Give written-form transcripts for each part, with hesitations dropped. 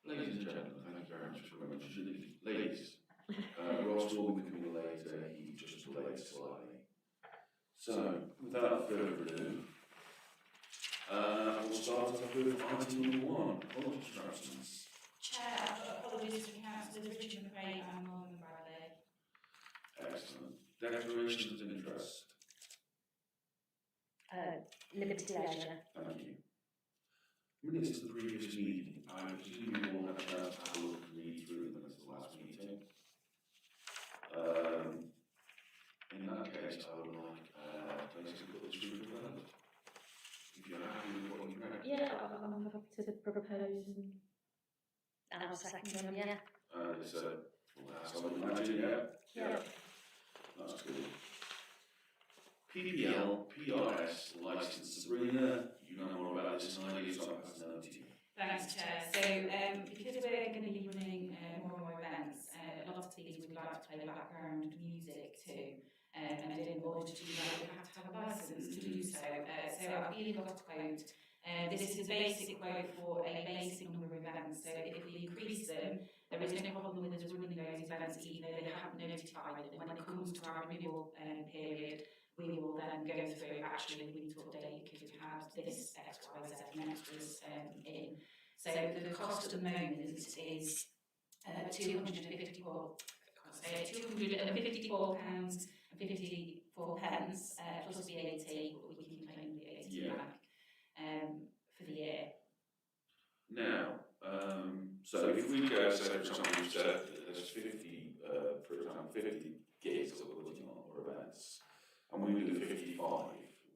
Ladies and gentlemen, thank you very much for coming. Ladies, Ross will be coming later, he just delayed slightly. So, without further ado, we'll start off with item number 1, college instructions. Chair, I've got apologies from councillors Richard McRae and Norman Bradley. Excellent. Declarations of interest. Liberty Leisure. Thank you. Minutes of the previous meeting. I presume you all had a chance to have a look and read through them as the last meeting. In that case, I would like basically put this through the vote. If you're happy with what you read. Yeah, I'm happy to propose and I'll second them, yeah. It's a full house, I would imagine, yeah? That's good. PPL, PRS, licence. Sabrina, you know more about this than I do, so I'll pass it over to you. Thanks, Chair. So, because we're going to be running more and more events, a lot of these we'd like to play background music to, and in order to do that, we have to have a licence to do so. So I've even got a quote. This is a basic quote for a basic number of events. So if we increase them, there is no problem with us running those events, even though they haven't notified them. When it comes to our renewal period, we will then go through, actually, we need to update because we had this X, Y, Z and extras in. So the cost at the moment is £254 and 54 pence plus VAT, but we can claim the VAT back for the year. Now, so if we go, so for example, you said there's 50, for example, 50 gigs that we're putting on or events, and we do 55,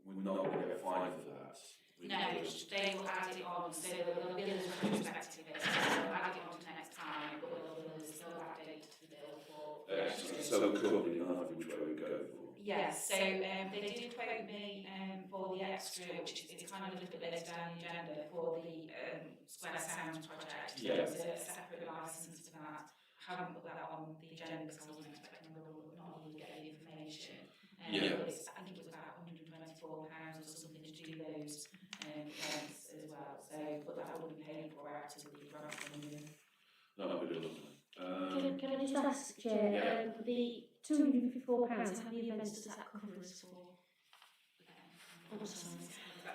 we're not going to get fined for that. No, they will add it on, so they'll bill us retrospectively, so they'll add it on to next time, but they'll backdate the bill for... Excellent, so we're covered enough which way we go for. Yes, so they did quote me for the extra, which is kind of a little bit later down the agenda, for the Square Sound project. Yeah. There's a separate licence for that. I haven't put that on the agenda because I wasn't expecting not all to get the information. Yeah. I think it was about £124 or something to do those events as well. So, but that will be paid for out of the grant funding. That would be lovely. Can I just ask, Chair, the £254, how many events does that cover us for?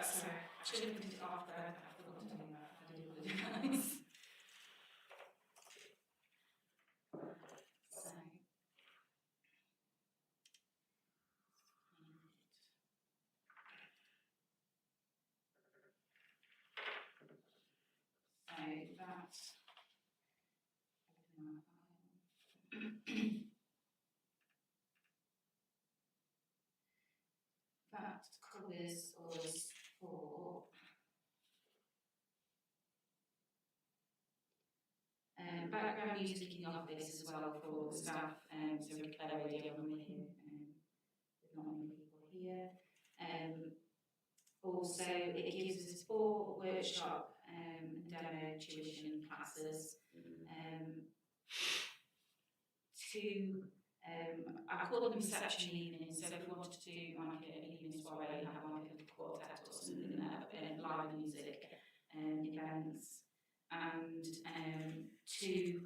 Sorry, I should have printed it off, but I forgot to do that. I do apologise. That covers us for background music in the office as well for the staff, so we play radio when we're here, with not many people here. Also, it gives us 4 workshop and demo tuition classes, 2 I call them reception evenings, so if we wanted to do like an evening soiree, have like a quartet or something there, live music events, and 2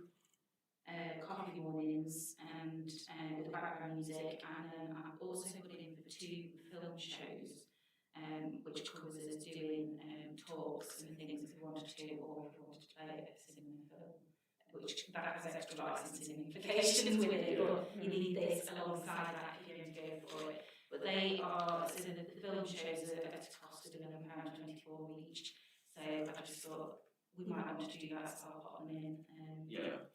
coffee mornings and with background music, and then I've also put in for 2 film shows, which covers us doing talks and things if we wanted to, or if we wanted to play a cinema film, which that has extra licensing implications with it, but you need this alongside that if you're going to go for it. But they are, so the film shows are at a cost of £11.24 each, so I just thought we might want to do that, so I'll put them in. Yeah.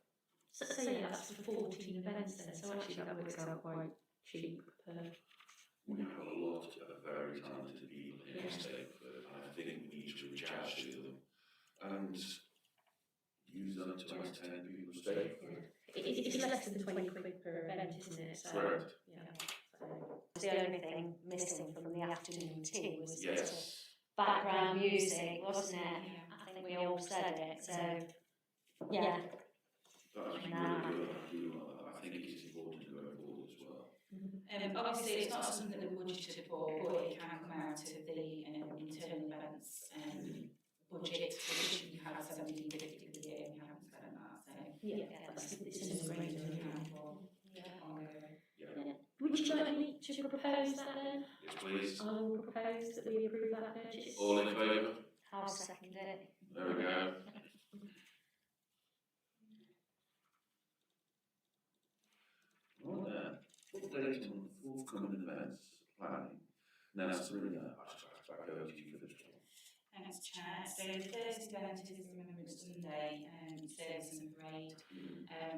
So yeah, that's for 14 events then, so actually that works out quite cheap per... We have a lot of very talented people here in Stapleford, and I think we need to reach out to them and use them to entertain people of Stapleford. It's less than 20 quid per event, isn't it? So, Correct. Yeah. So. The only thing missing from the afternoon tea was Yes. background music, wasn't it? Yeah. I think we all said it, so yeah. That's really good. I do like that. I think it's important going forward as well. Obviously, it's not something that we're budgeted for, but it can come out of the internal events budget, which we had 1750 for the year, and we haven't propose that then? Yes, please. I will propose that we approve that purchase. All in favour? I'll second it. There we go. Right then, update on forthcoming events planning. Now, Sabrina, I just back over to you for this one. Thanks, Chair. So the first event is Remembrance Sunday, service and parade.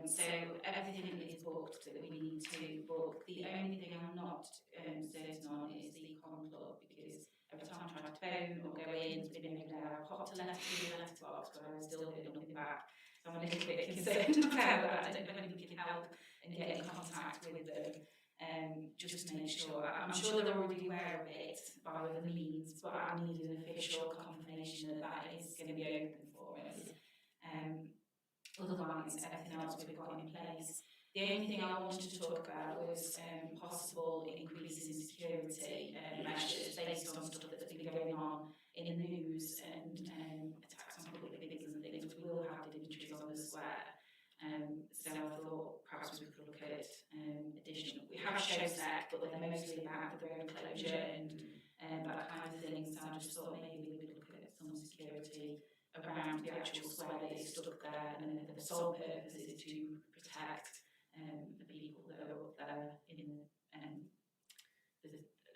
So everything is booked that we need to book. The only thing I'm not certain on is the Common Club, because every time I try to phone or go in, it's been moved out. I've popped a letter to the letterbox, but I've still heard nothing back. So I'm a little bit concerned about that. I don't know if anybody can help and get in contact with them. Just to make sure. I'm sure they're already aware of it by other means, but I need an official confirmation that that is going to be open for us. Otherwise, everything else we've got in place. The only thing I wanted to talk about was possible increases in security measures based on stuff that's been going on in the news and attacks on public figures and things. We will have dignitaries on the square. So I thought perhaps we could look at additional. We have shows set, but they're mostly about the road closure and that kind of thing. So I just thought maybe we could look at some security around the actual square that is stuck there, and the sole purpose is to protect the people that are up there in the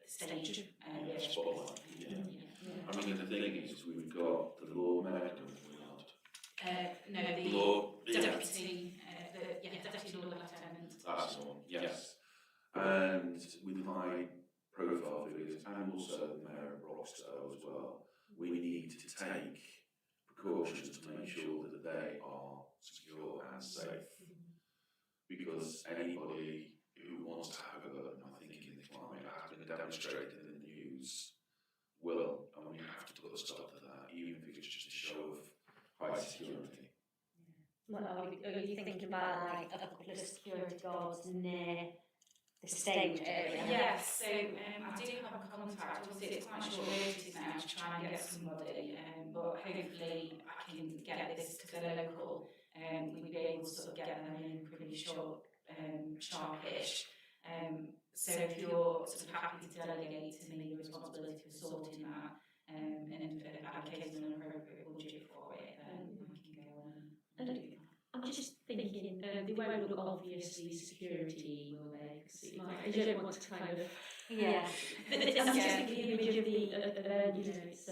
stage. Spotlight, yeah. I mean, the thing is, we've got the Law Medical, we not. No, the Law, deputy, deputy Lord Lieutenant. That's the one, yes. And with high profile figures, and also the Mayor of Roxdale as well, we need to take precautions to make sure that they are secure and safe. Because anybody who wants to have a gun, I think in the climate, has been demonstrated in the news, will, and we have to put a stop to that, even if it's just a show of high security. Well, are you thinking about like a couple of security guards near the stage area? Yes, so I do have a contact. Obviously, it's quite short notice now to try and get somebody, but hopefully I can get this because they're local. We'd be able to sort of get them in pretty short, sharpish. So if you're sort of happy to delegate to me the responsibility for sorting that and allocating an appropriate budget for it, then I can go on and do that. I'm just thinking, they won't look obviously security, will they? Because it might, you don't want to kind of. Yeah. I'm just thinking the image of the, you know, it's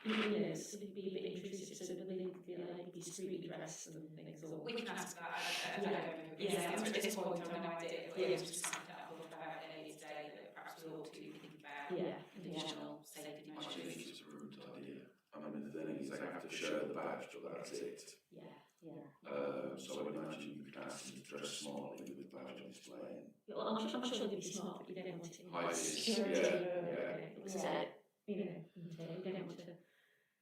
you know, so it'd be a bit intrusive, so that they like be discreetly dressed and things. Or We can ask that. I don't know. Yeah. At this point, I have no idea. But it's just something that I thought about today that perhaps we ought to think about. Yeah. Additional safety I think measures. it's a rude idea. I mean, the thing is, they have to show the badge, but that's it. Yeah. So I would imagine you could ask them to dress smartly with the badge on display. Well, I'm sure they'd be smart, but you don't want it. High vis, Security, yeah. So, you know, you don't want to.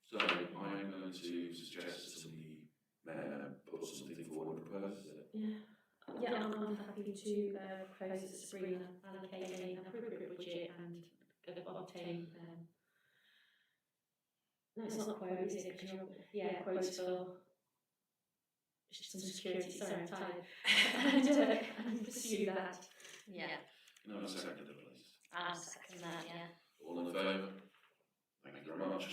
So I'm going to suggest that somebody put something forward and proposes it. Yeah, I'm happy to propose that Sabrina allocate an appropriate budget and obtain. No, it's not a quote, is it? Quotes for some security. Sorry, I'm tired. and pursue that. Yeah. Can I have a second, please? I'll second that, yeah. All in favour? Thank you very much.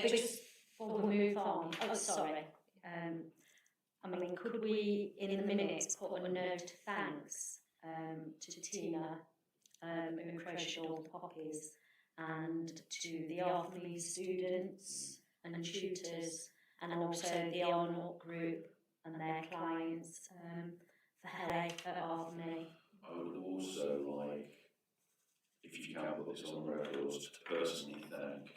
Just Before we move on, sorry. I mean, could we, in the minutes, put a note of thanks to Tina, who crushed all the poppies, and to the Arthurmead students and tutors, and also the Arnold group and their clients for help at Arthurmead. I would also like, if you can put this on records, to personally thank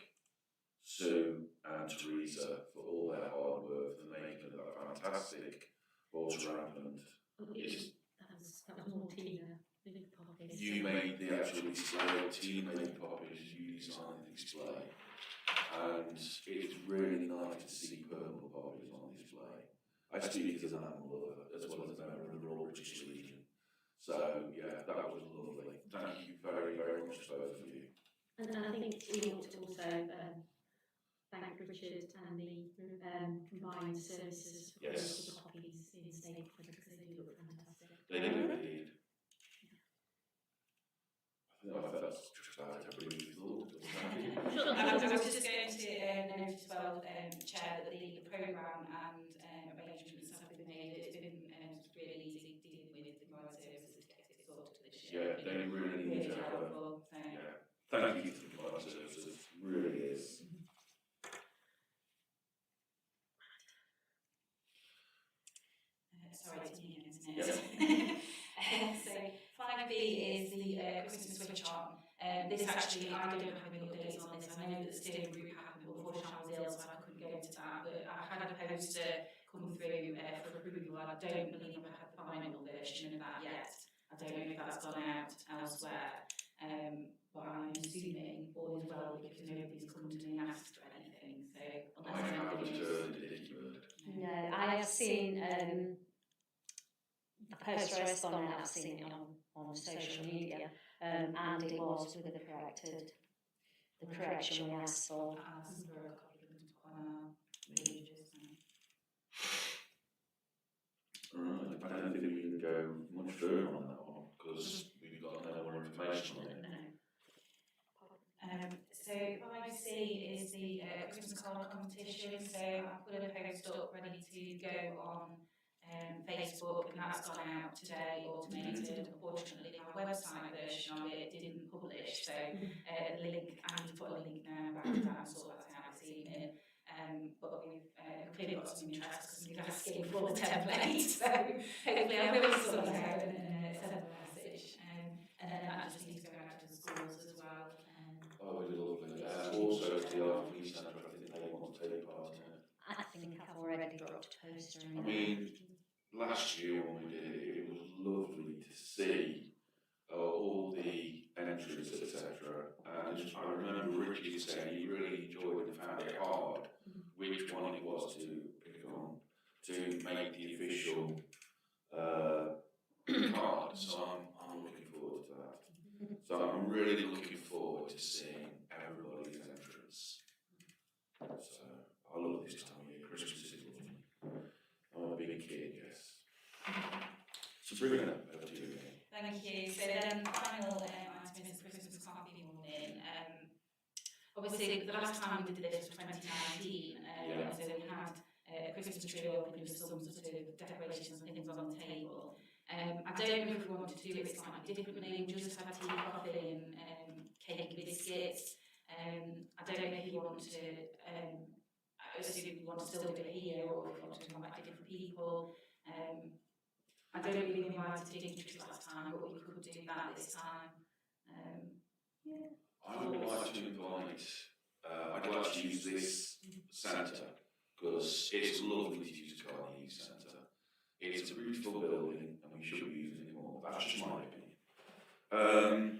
Sue and Teresa for all their hard work and making that fantastic water rampant. That was more Tina. Poppies. You made the actual display, Tina made the poppies, you designed the display. And it's really nice to see purple poppies on display. I speak as an animal lover, as well as a member of the Royal British Legion. So, yeah, that was lovely. Thank you very, very much to both of you. And I think we ought to also thank Richard and the combined services for Yes. the poppies in Stapleford, because they do look fantastic. They did indeed. This actually, I don't have any updates on this. I know that the steering group happened, but unfortunately I was ill, so I couldn't go to that. But I had a poster come through for approval. I don't believe I've had the final version of that yet. I don't know if that's gone out elsewhere. But I'm assuming all is well because nobody's come to me and asked for anything. So I unless haven't anybody heard anything. No, I have seen the poster has gone out. I've seen it on social media, and it was with the correction we asked for. I'll ask for a copy of them to put on our pages. Right, I don't think we can go much further on that one because we've got no more information on it. So 5C is the Christmas card competition. So I put a post up ready to go on Facebook, and that's gone out today, automated. Unfortunately, our website version of it didn't publish, so the link, I need to put a link now back down, sort that out this evening. But we've clearly got some interest because we've asking for the template, so hopefully I will sort it out and send a message. And then that just needs to go out to the schools as well. Oh, it's lovely. Also, the RP Centre, I think they want to take part in it. I think I've already dropped a poster in. I mean, last year when we did it, it was lovely to see all the entries, etc. And I remember Richie saying he really enjoyed and found it hard which one it was to pick on to make the official card. So I'm looking forward to that. So I'm really looking forward to seeing everybody's entrance. So I love this time of year. Christmas is lovely. I'm a big kid, yes. Sabrina, over to you again. Thank you. So then final item is Christmas coffee morning. Obviously the last time we did this was 2019, so we had a Christmas tree opening with some sort of decorations and things on the table. I don't know if we want to do it slightly differently. We just had tea, coffee and cake and biscuits. I don't know if you want to, I assume you want to still do it here or if you want to invite different people. I don't think we invited Dignitaries last time, but we could do that this time. Yeah. I would like to invite, I'd like to use this centre because it's lovely to use Carnegie Youth Centre. It's a beautiful building and we should be using it more. That's just my opinion.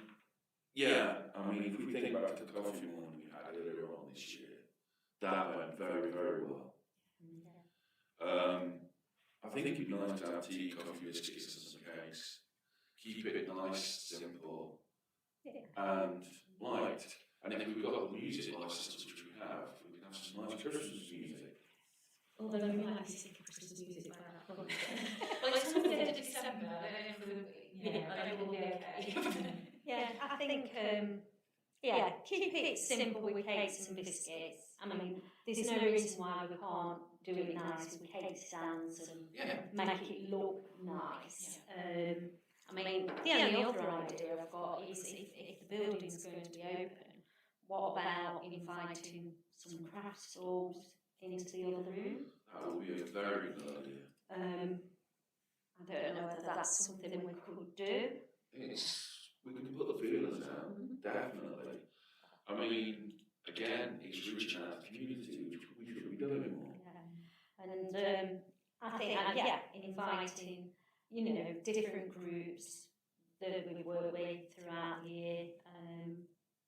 Yeah, I mean, if we think back to the coffee morning we had earlier on this year, that went very, very well. I think it'd be nice to have tea, coffee, biscuits and some cakes. Keep it nice, simple, and light. And if we've got the music license, which we can have some nice Christmas music. Although we might be sick of Christmas music by that point. Well, it's on the 3rd of December. I don't know if we'll be okay. Yeah, I think, keep it simple with cakes and biscuits. I mean, there's no reason why we can't do it nice with cake stands and make it look nice. I mean, the only other idea I've got is if the building's going to be open, what about inviting some craft stalls into the other room? That would be a very good idea. I don't know whether that's something we could do. We can put the feelers out, definitely. I mean, again, it's reaching out to the community, which we should be doing more. And I think, inviting, different groups that we work with throughout the year,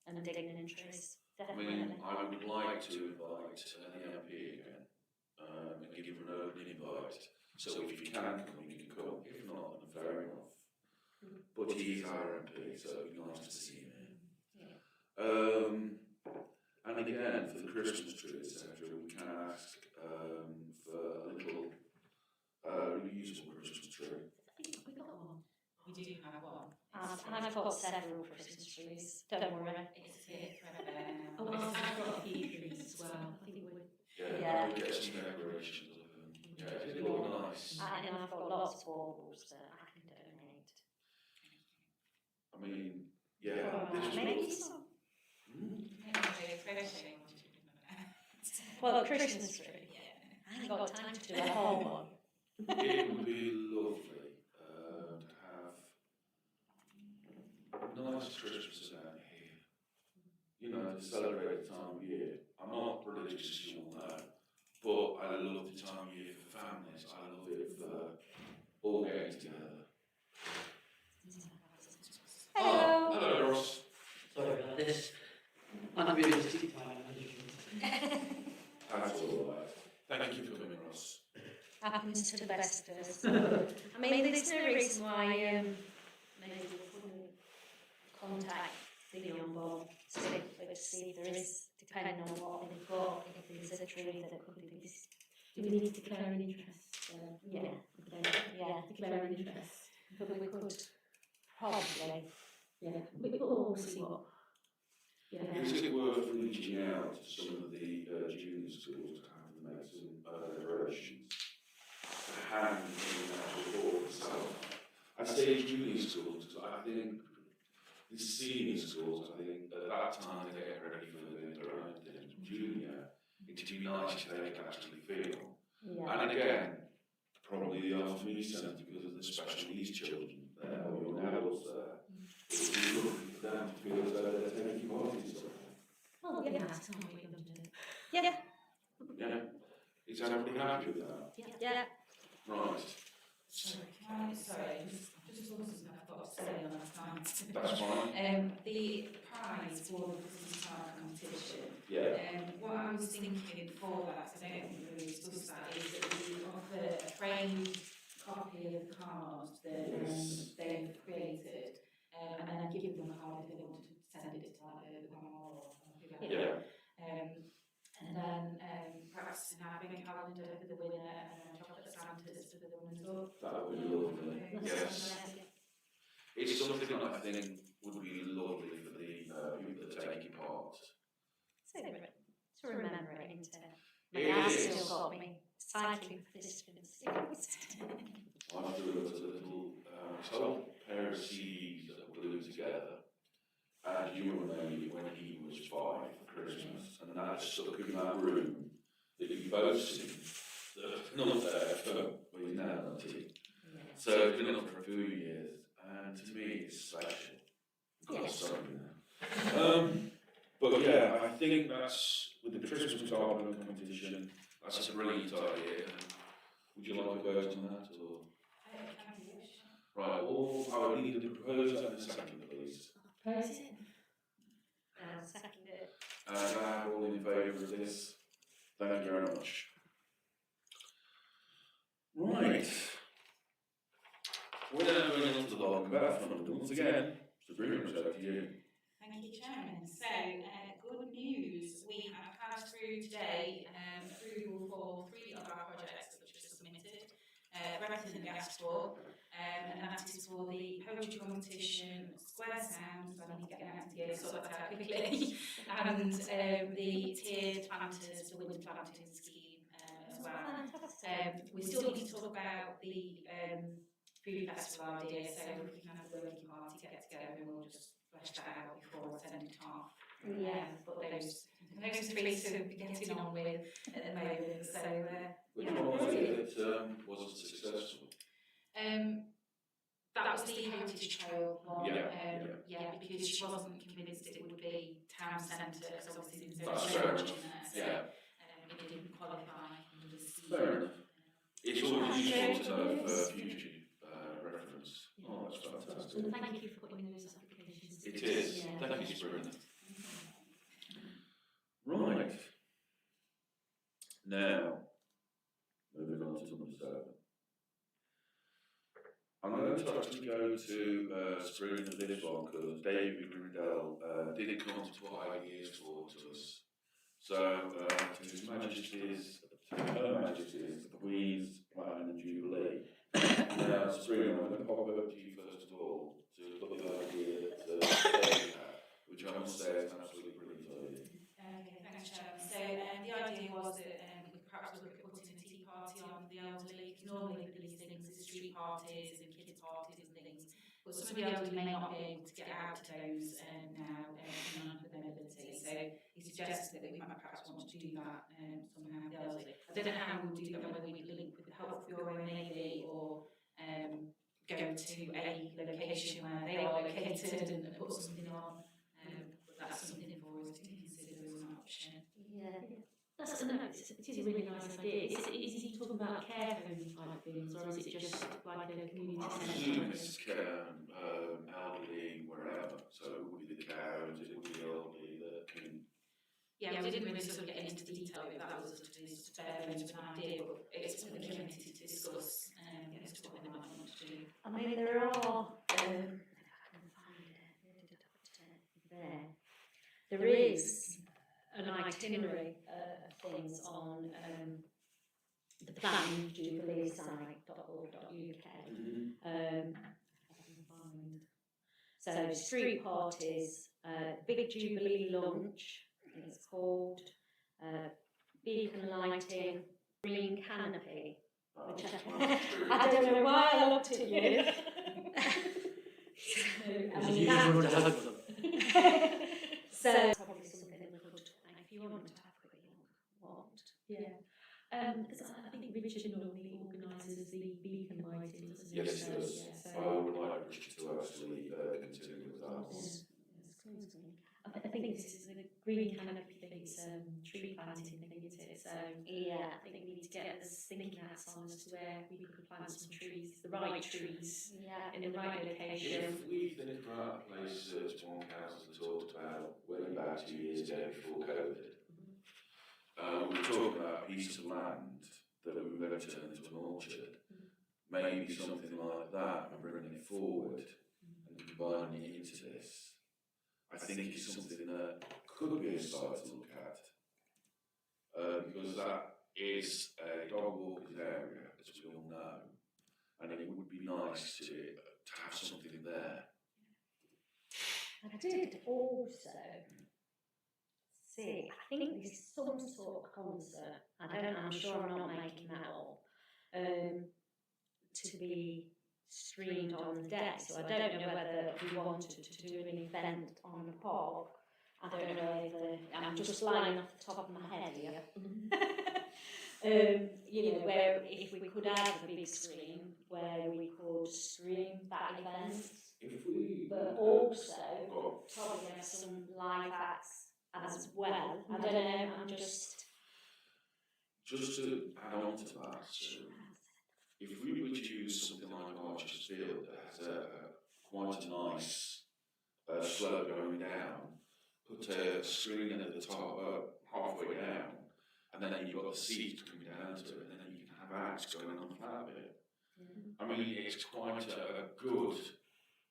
and dignitaries, I definitely. mean, I would like to invite an MP again, and give her an open invite. So if you can come, you can come. If not, then fair enough. But he's our MP, so it'd be nice to see him here. And again, for the Christmas tree, etc., we can ask for a little reusable Christmas tree. I think we got one. We do have one. I've got several Christmas trees, don't worry. It's here forever now. Oh, well, I've got a few trees as well. I think we're... Yeah, we'll get some decorations of them. Yeah, it'll look nice. And I've got lots of baubles that I can donate. I mean, yeah, this Maybe was... some. Well, Well, a Christmas tree. I ain't got time to do a whole one. It would be lovely to have nice Christmases down here. to celebrate the time of year. I'm not religious, as you all know, but I love the time of year for families. I love it for all getting together. Hello. Oh, hello, Ross. Sorry about this. Unrealistic time management. That's all right. Thank you for coming, Ross. Happens to the best of us. I mean, there's no reason why maybe we couldn't contact the on board specifically to see if there is, depending on what they've got, if there's a tree that could be this. Do we need to declare an interest? Yeah. Okay. Yeah, Declare an interest. but we could probably. Yeah. We'll see what. Yeah. Is it worth reaching out to some of the junior schools to have them make some declarations? To hand in that report itself. I say junior schools because I think the senior schools, I think at that time they get ready for their own thing. Junior, it'd be nice if they could actually feel. Yeah. And again, probably the after me centre because of the special needs children there or young adults there. It would be lovely for them to feel as though they're taking part in something. Oh, yeah. That's not what we're going to do. Yeah. Yeah. Is everybody happy with that? Yeah. Right. Sorry, just something I forgot to say on that time. That's fine. The prize for the Christmas card competition. Yeah. What I was thinking for that, because I don't think we discussed that, is that we offer a framed copy of the card that they've created, and then give them a card if they want to send it to like the grandma or whoever. Yeah. And then perhaps an advent calendar for the winner and chocolate Santas for the runners up. That would be lovely. Yes. It's something I think would be lovely for the people that are taking part. To remember it, isn't it? It My dad's is. still got me cycling participants. I drew a little whole pair of CDs that were glued together. And you remember when he was 5 for Christmas, and that stuck in that room that you both seen, not there for well, he's now 19. So it's been up for a few years, and to me it's special. I've got a son now. But yeah, I think that's, with the Christmas garden competition, that's a brilliant idea. Would you like a vote on that, or? Right, all, I would need a proposer and a second, please. Propose it. Second it. All in favour of this? Thank you very much. Right. We're now going on to the Longbath Fund once again. Sabrina, it's over to you. Thank you, Chairman. So, good news. We have had through today approval for 3 of our projects which are submitted, everything that we asked for, and that is for the poetry competition, Square Sound, so I need to get out to get sort that out quickly, and the tiered planters, the winter planting scheme as well. We still need to talk about the food festival idea, so if we can have a working party get together and we'll just flesh that out before I send it off. But those 3 to be getting on with at the moment. So Which one was it that wasn't successful? that was the Heritage Trail one. Yeah. Because she wasn't convinced it would be town centre, because obviously there's That's no fair church enough. in there, so Yeah. it didn't qualify under the scheme. Fair enough. It's always useful to know for future reference. Oh, that's fantastic. And thank you for putting those applications. It is. Yeah. Thank you, Sabrina. Right. Now, moving on to number 7. I'm going to actually go to Sabrina for this one because David Grindell did come to what ideas for to us. So, to His Majesty's, Her Majesty's, the Queen's Platinum Jubilee. Now, Sabrina, I'm going to pop over to you first of all to look at the idea that David had, which I must say is an absolutely brilliant idea. Okay, thanks, Chairman. So the idea was that we perhaps look at putting a tea party on for the elderly. Normally for these things, there's street parties and kids parties and things, but some of the elderly may not be able to get out to those now, depending on their mobility. So he suggested that we might perhaps want to do that somehow for the elderly. I don't know how we'll do that, whether we link with the Help for Your Own Navy or go to a location where they are located and put something on. But that's something for us to consider. That's no, it is a really nice idea. Is he talking about care home type things, or is it just like a community I centre? presume it's care, elderly, wherever, so it would be the care homes, it would be the elderly that can. Yeah, we didn't really sort of get into detail with that, was sort of just bare bones with an idea, but it's something the committee to discuss, as to what they might want to do. I mean, there are, if I can find it, where did I put it? There. There is an itinerary of things on the Plan Jubilee site.org.uk. So street parties, Big Jubilee lunch, I think it's called, beacon lighting, green canopy, which I don't know why I looked at you. So, I mean, so probably something we could, if you want to have a quick look, what? Yeah. Because I think Richard normally organises the beacon lighting, doesn't he? Yes, he does. Yeah, so, I would like Richard to actually continue with that. I think this is the green canopy thing, it's tree planting thing, isn't it? So Yeah. I think we need to get us thinking outside as to where we could plant some trees, the right trees, Yeah. in the right location. If we think about a place that one council talked about way back 2 years ago before COVID, we were talking about a piece of land that we were going to turn into an orchard. Maybe something like that, and bringing it forward and combining it into this. I think it's something that could be a site to look at, because that is a dog walker's area, as we all know, and it would be nice to have something there. I did also see, I think this is some sort of concert, I'm sure I'm not making that up, to be streamed on the day, so I don't know whether we wanted to do an event on the park. I don't know whether, I'm just flying off the top of my head here. You know, where if we could have a big screen where we could stream that event, If we, but also well, probably have some live acts as well. I don't know, I'm just to add on to that, so if we were to use something like Archer's Field that has quite a nice slope going down, put a screen at the top, halfway down, and then you've got the seat coming down to it, and then you can have acts going on that bit. I mean, it's quite a good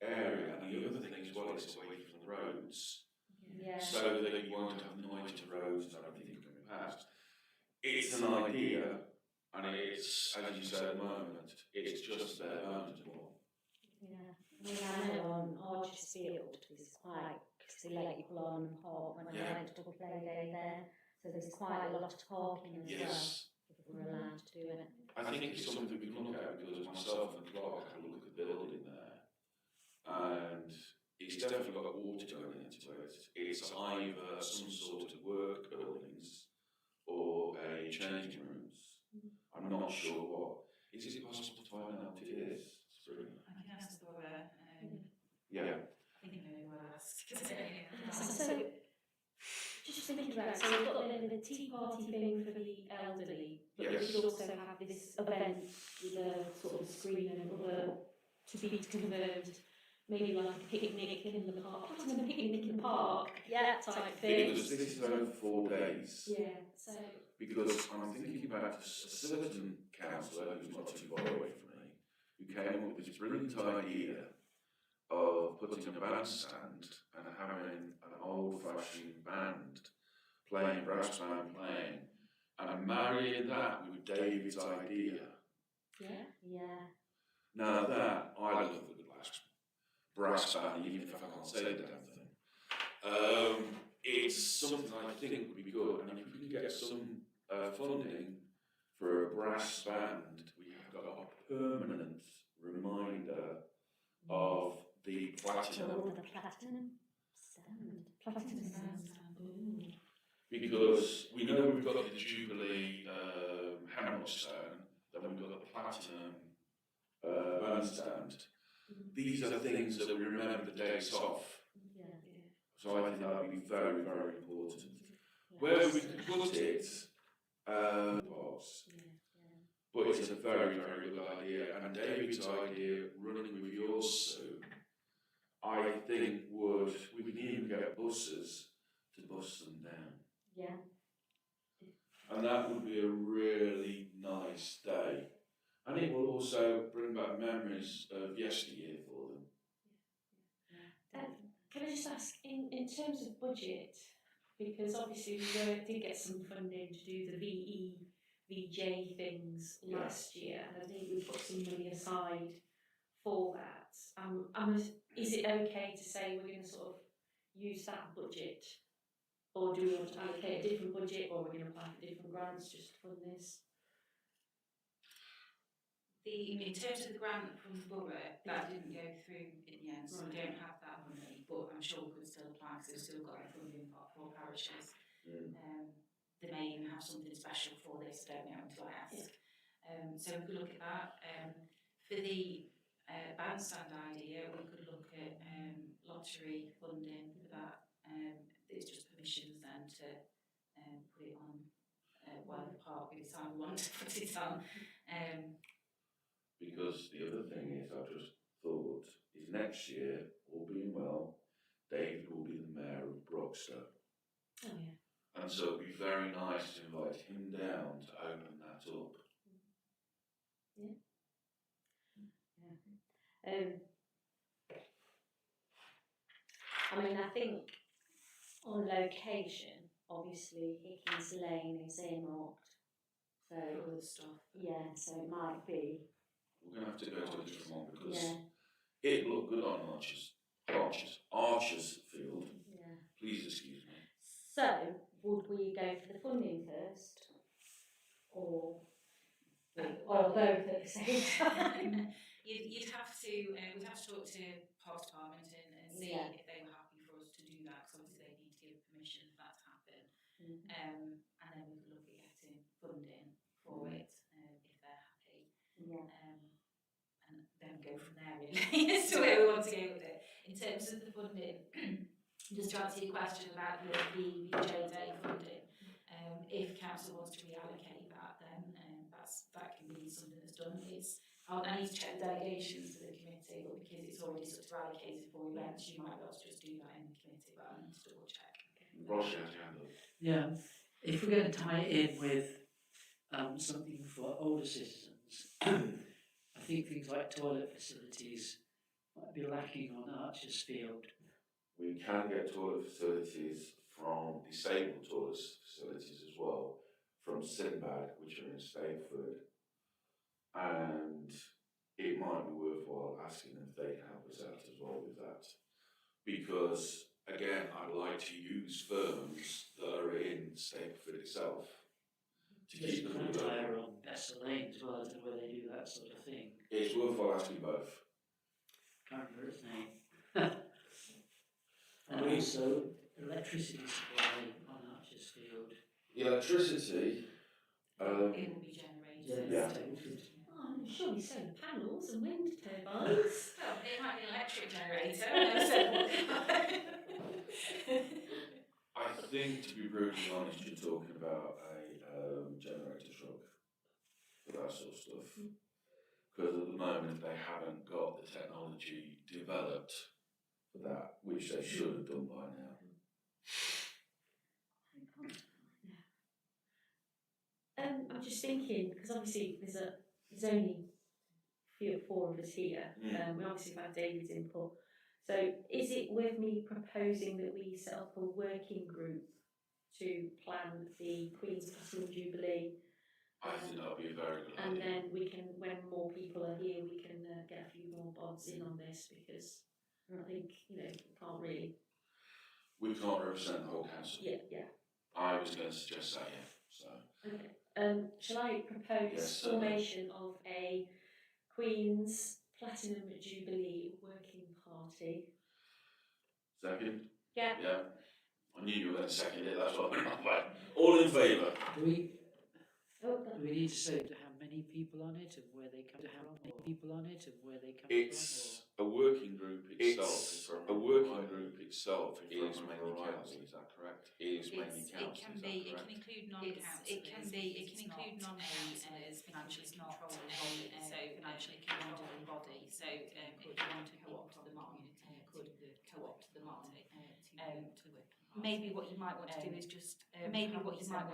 area, and the other thing as well, it's away from the roads, yeah. so that you won't have noise to roads and everything coming past. It's an idea, and it's, as you say at the moment, it's just bare bones as well. Yeah, I mean, I know on Archer's Field is quite, because they let you pull on and park when I went to a play day there, so there's quite a lot of parking as Yes. well, if we're allowed to do it. I think it's something we can look at, because myself and Clark had a look at the building there, and it's definitely got water going into it. It's either some sort of work buildings or a changing rooms. I'm not sure what. Is it possible to find out what it is? I can ask Laura, Yeah. I think I know who I'll ask. So, just thinking about, so we've got the tea party thing for the elderly, but we Yes. should also have this event with a sort of screen and other to be confirmed, maybe like a picnic in the park, a picnic in the park, Yeah, type thing. Because this is over 4 days. Yeah, so, Because I'm thinking about a certain councillor who's not too far away from me, who came up with this brilliant idea of putting a bandstand and having an old-fashioned band playing, brass band playing, and marrying that with David's idea. yeah. yeah. Now that, I love the brass band, even if I can't say the damn thing. It's something I think would be good, and if we can get some funding for a brass band, we have got a permanent reminder of the platinum, Oh, the platinum stand. Platinum sounds. because we know we've got the Jubilee Hamrock Stone, then we've got the platinum bandstand. These are things that we remember the days off. Yeah. So I think that would be very, very important. Where we could put it, box. But it's a very, very good idea, and David's idea, running with yours, Sue, I think we could even get buses to bus them down. Yeah. And that would be a really nice day. And it will also bring back memories of yesteryear for them. Can I just ask, in terms of budget, because obviously we did get some funding to do the VJ things last year, and I think we put some money aside for that. Is it okay to say we're going to sort of use that budget, or do we want to allocate a different budget, or we're going to apply for different grants just to fund this? In terms of the grant from the borough, that didn't go through in the end, so we don't have that money, but I'm sure we could still apply because we've still got funding for parishes. They may even have something special for this, I don't know until I ask. So we could look at that. For the bandstand idea, we could look at lottery funding for that. It's just permissions then to put it on whatever park we decide we want to put it on. Because the other thing is, I've just thought, is next year, all being well, David will be the mayor of Broxton. Oh yeah. And so it'd be very nice to invite him down to open that up. I mean, I think on location, obviously Hickings Lane is earmarked. So, For other stuff. yeah, so it might be. We're going to have to go to a different one because Yeah, it looked good on Archers Field. yeah. Please excuse me. So, would we go for the funding first? Or both at the same time? You'd have to, we'd have to talk to Parks Department and see Yeah. if they were happy for us to do that, because obviously they need to give permission for that to happen. Mm. And then we could look at getting funding for it if they're happy. Yeah. And then go from there really as to where we want to go with it. In terms of the funding, just to answer your question about the VJ Day funding, if council wants to reallocate that, then that can be something that's done. I need to check the delegations to the committee, but because it's already sort of allocated for events, you might be able to just do that in the committee, but I need to double check. Ross has your hand up. Yeah, if we're going to tie it in with something for older citizens, I think things like toilet facilities might be lacking on Archers Field. We can get toilet facilities from disabled toilet facilities as well, from Sinbad, which are in Stafford. And it might be worthwhile asking if they can help us out as well with that. Because, again, I'd like to use firms that are in Stafford itself to There's keep an them entire open. on Bessel Lane as well, isn't it, where they do that sort of thing. It's worthwhile asking both. Can't remember its name. And also electricity supply on Archers Field. The electricity, It will be generated. Yeah. Oh, I'm sure we solar panels and wind turbines. Well, it might be an electric generator. I never said what kind. I think, to be brutally honest, you're talking about a generator truck for that sort of stuff. Because at the moment they haven't got the technology developed for that, which they should have done by now. I'm just thinking, because obviously there's only 3 or 4 of us here. We obviously have had David's input. So is it worth me proposing that we set up a working group to plan the Queen's Platinum Jubilee? I think that would be a very good And idea. then we can, when more people are here, we can get a few more bods in on this, because I think, We can't represent the whole council. yeah. I was going to suggest that, yeah. So Okay. Shall I propose Yes, certainly. formation of a Queen's Platinum Jubilee working party? second, Yeah. yeah. I knew you were going to second it. That's what I'm like. All in favour? Do we Oh, need to say to how many people on it and where they come from? How many people on it and where they come It's a working group itself, a working group itself is is mainly mainly council, council. is that correct? Is It mainly can council. Is be, that it can correct? include non-councillors. it can include non-councillors because it's not a financially controlled body. So if you want to co-opt them on, could co-opt them on. Maybe what you might want to do is just probably send out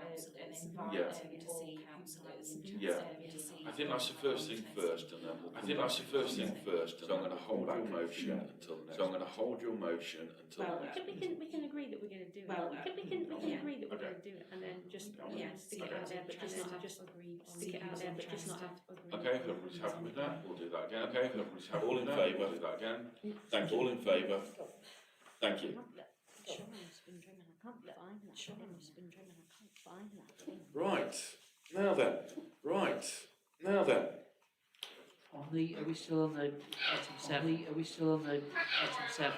an invite to see councillors. Yeah. To see I think that's the first thing first, and then I think that's the first thing first. So I'm going to hold your motion until next. So I'm going to hold your motion until Well, next. We can agree that we're going to do it. Well, we can yeah. agree that we're Okay. going to do it, and then just Yeah, stick it out there, but just stick it out there, but just not have agreed. Okay, everybody's happy with that? We'll do that again. Okay, everybody's happy. All in favour? We'll do that again. Thank you. All in favour? Thank you. Sean's been dreaming, I can't find that. Sean's been dreaming, I can't find that. Right. Now then. Right. Now then. On the, are we still on the item 7? Are we still on the item 7?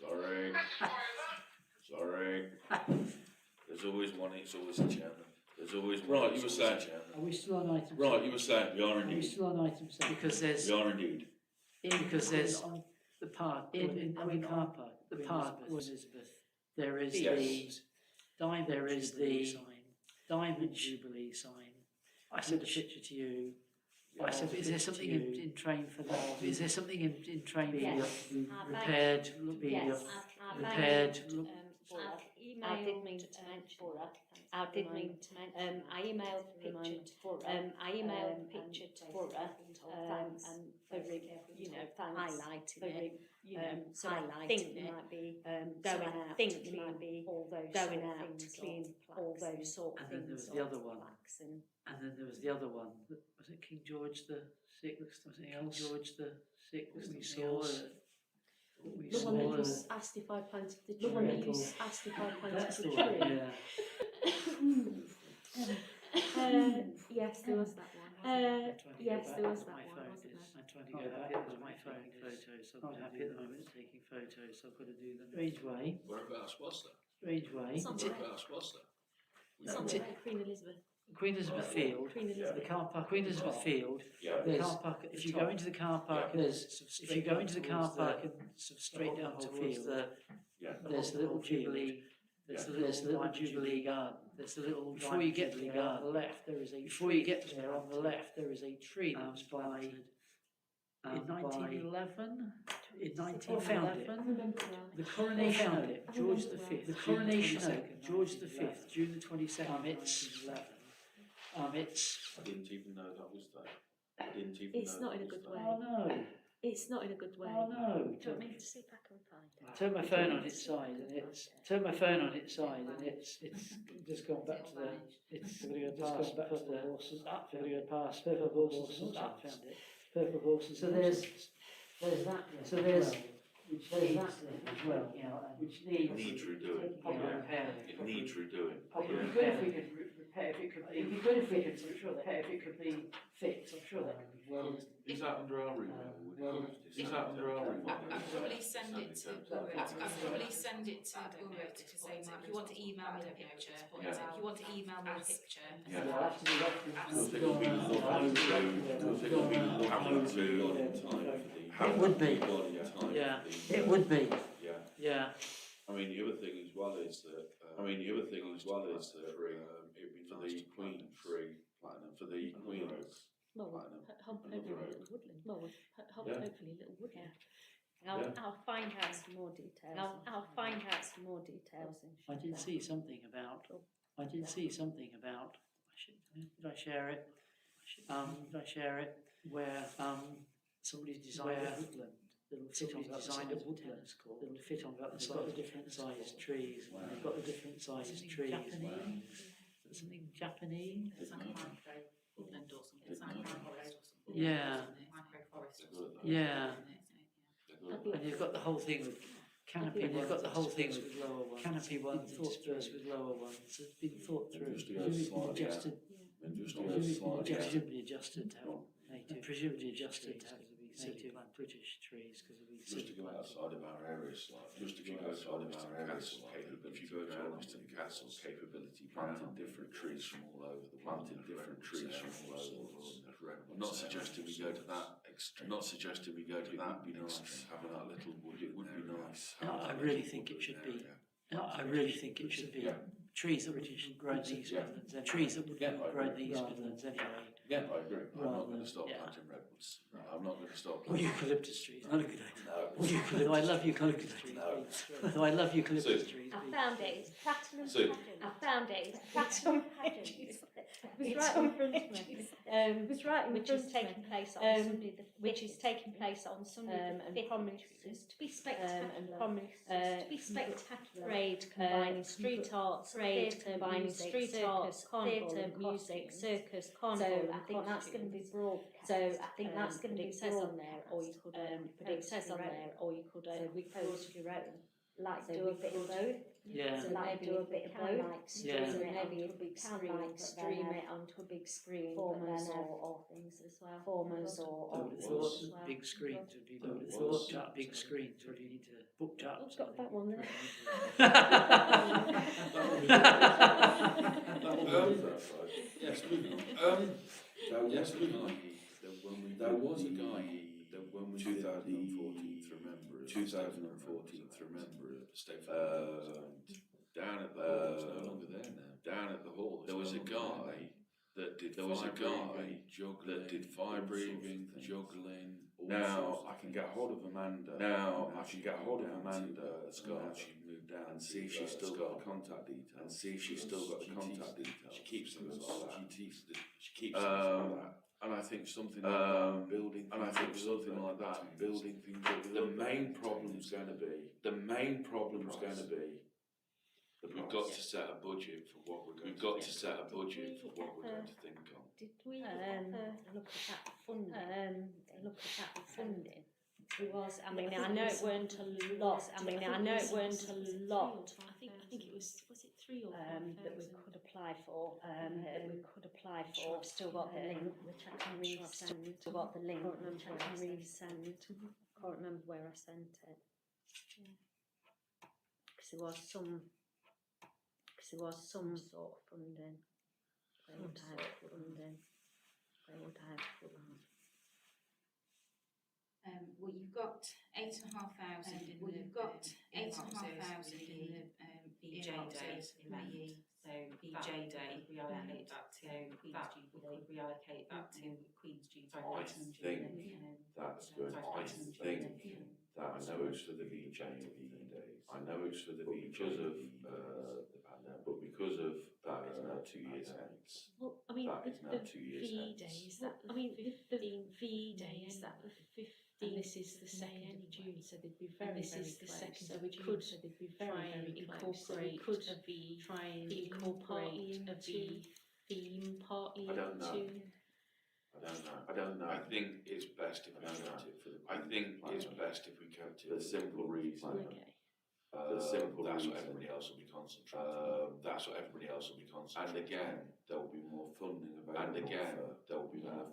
Sorry. Sorry. There's always one. It's always the chairman. There's always one. Right. You were saying, chairman. Are we still on item 7? Right. You were saying. We are Are we indeed. still on item 7? Because there's, We are indeed. because there's the park, in the car park, the park, Elizabeth, there is Yes. there is the Diamond Jubilee sign. I sent a picture to you. I said, is there something in train for that? Is there something in train for Yes. repaired, Yes, repaired, I did mean to mention that. I did mean to mention. I emailed picture to Borough. I emailed picture to Borough, and for you know highlighting it. So I think there might be going out to clean all those going out to clean all those sort of and then there things. was the other one. And And then there was the other one. Was it King George the Sixth? Something else? George the Sixth. We saw. We The one that you saw. asked if I planted the The one that tree. you Asked if I planted That's the the tree. one. Yeah. Yes, there was that one. Yes, there was that one, wasn't there? I'm trying to go back into my phone photos. I'm not happy at the moment taking photos, so I've got to do them. Strange way. Whereabouts was that? Strange way. It's on the right. Whereabouts was that? It's on the right, Queen Elizabeth. Queen Elizabeth Field. Queen Elizabeth. The car park. Queen Elizabeth Field. Yeah. The car park. If you go into the car park, there's. If you go into the car park and sort of straight down towards the. Yeah. There's the little Jubilee. There's the little Jubilee garden. There's the little. Before you get there on the left, there is a. Before you get there on the left, there is a tree that was planted. In 1911. In 1911. The coronation. Found it. George V. The coronation. George V. June the 22nd. It's. I didn't even know that was there. I didn't even It's know not that in a was good there. way. Oh no. It's not in a good way. Oh no. do you want me to see if I can find it? Turn my phone on its side and it's turn my phone on its side and it's just gone back to the it's going to go past purple horses up going to go past purple horses up found it purple horses so there's that so there's that as well which Needs redoing. repairing. It needs redoing. It'd be good if we could repair if it could it'd be good if we could I'm sure that if it could be fixed I'm sure that would be well Is that under our remit? Is that under our remit? I'd probably send it to Borough. I'd probably send it to Borough to say, if you want to email me the picture, if you want to email me the picture. Yeah. I'll have to do that. I think it'll be looked into in time for the. It would be. Yeah. It would be. Yeah. Yeah. I mean, the other thing as well is that, it'd be for the Queen tree platinum, for the Queen Well, platinum. hopefully a little woodland. Well, hopefully a little woodland. I'll find out some more details. I'll find out some more details. I did see something about. Did I share it? Did I share it? Where somebody's designed a woodland. That'll fit on that design of woodland. That'll fit on that. They've got the different sized trees. They've got the different sized trees. Something Japanese. It's like a micro woodland or something. It's like a microforest or something. Yeah. Microforest or something. Yeah. They're And you've got the whole thing with canopy. You've got the whole thing with lower ones. Canopy ones interspersed with lower ones. It's been thought through. Just to go slightly Adjusted. Presumably adjusted to have native. Presumably adjusted to have native British trees because Just to go outside of our area slightly, if you go to Western Newcastle capability, planting different trees from all over the world, planting different trees from all over the world. I'm not suggesting we go to that extreme. Not suggesting we go to that. Would be nice having that little wood. It would be nice. No, I really think it should be. No, I really think it should be trees that would have grown these Midlands, and trees that would have grown these Midlands anyway. Yeah, I agree. I'm not going to stop Yeah. planting redwoods. I'm not going to stop Or planting. eucalyptus trees. Not a good idea. No. Or eucalyptus. I love eucalyptus trees. Although I love eucalyptus So- trees. I found it, it's platinum So- pageant. I found it, it's platinum pageant. It was right in front of me. It was right in Which front is of me. taking place on Sunday the Which is taking place on Sunday and the 5th, promises to be spectacular. and promises to be spectacular. parade combining street arts, parade theatre, combining music, street circus, arts, carnival, theatre, and music, costumes. circus, So carnival, I think that's going to be broadcast. So I think that's going to but be it says on there, or you could but it says on there, or you could so we post your own. Like So do we a bit of could- both. Yeah. So maybe do a bit of both. like Yeah. So stream it maybe onto a big screen, like stream it onto a big screen, performers or things as well. performers I or would have things thought as well. big screens would be. I would have There was. thought that big screens would need to booked up. I've got that one there. Yes, moving on. There was a guy that when we 2014 to remember it, down at the hall, it's no longer there now. Down at the hall, there was a guy that did fire breathing, juggling. Now I can get hold of Amanda. At Scott. She moved down and see if she's still got the contact details. She keeps them as well. She keeps them as well. And I think something like that, building. And I think something like that, building things. The main problem's going to be. That we've got to set a budget for what we're going to. We've got to set a budget for what we're going to think on. Did we Look at that funding. Look at that funding. It was. I mean, I know it weren't a lot. I think it was. Was it 3 or 4 That we could apply for. I've still got the link, which I can resend. Still got the link, which I can resend. Can't remember where I sent it. Because there was some sort of funding. Where would I have funding? Well, you've got 8,500 in the VJ days in May. So VJ day, we allocate that to that. We could reallocate that to Queen's Jubilee. That's good. I know it's for the VJ days. I know it's for the because of the pandemic, but because of that, it's now 2 years hence. Well, I mean, That is now 2 years V hence. day is that. I mean, the V day is that the 15th. And this is the 2nd of June, so they'd be very, this very is the close. 2nd So of we June, could so they'd be try very, and very close. So we incorporate could try and incorporate incorporate a theme partly I don't know. into. I don't know. I think it's best if we kept it for the. I think it's best if we kept it. The simple reason. Okay. That's what everybody else will be concentrating on. And again, there will be more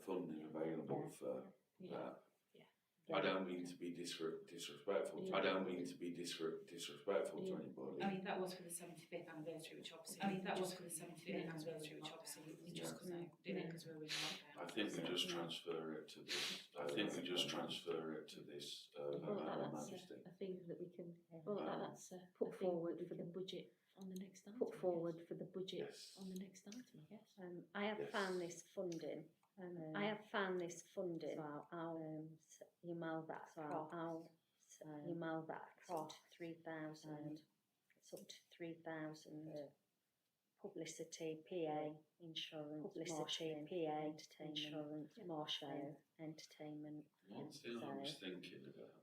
funding available for that. I don't mean to be disrespectful. I don't mean to be disrespectful to anybody. I mean, that was for the 75th anniversary, which obviously. we just couldn't do it because we were in lockdown. I think we just transfer it to this. Her Majesty. A thing that we can that's put forward for the budget on the next item. Yes. On the next item, I guess. I have Yes. found this funding. So I'll email that across. Email that across. 3,000. It's up to 3,000. Publicity, PA, insurance, entertainment, Marshall, entertainment. One thing I was thinking about.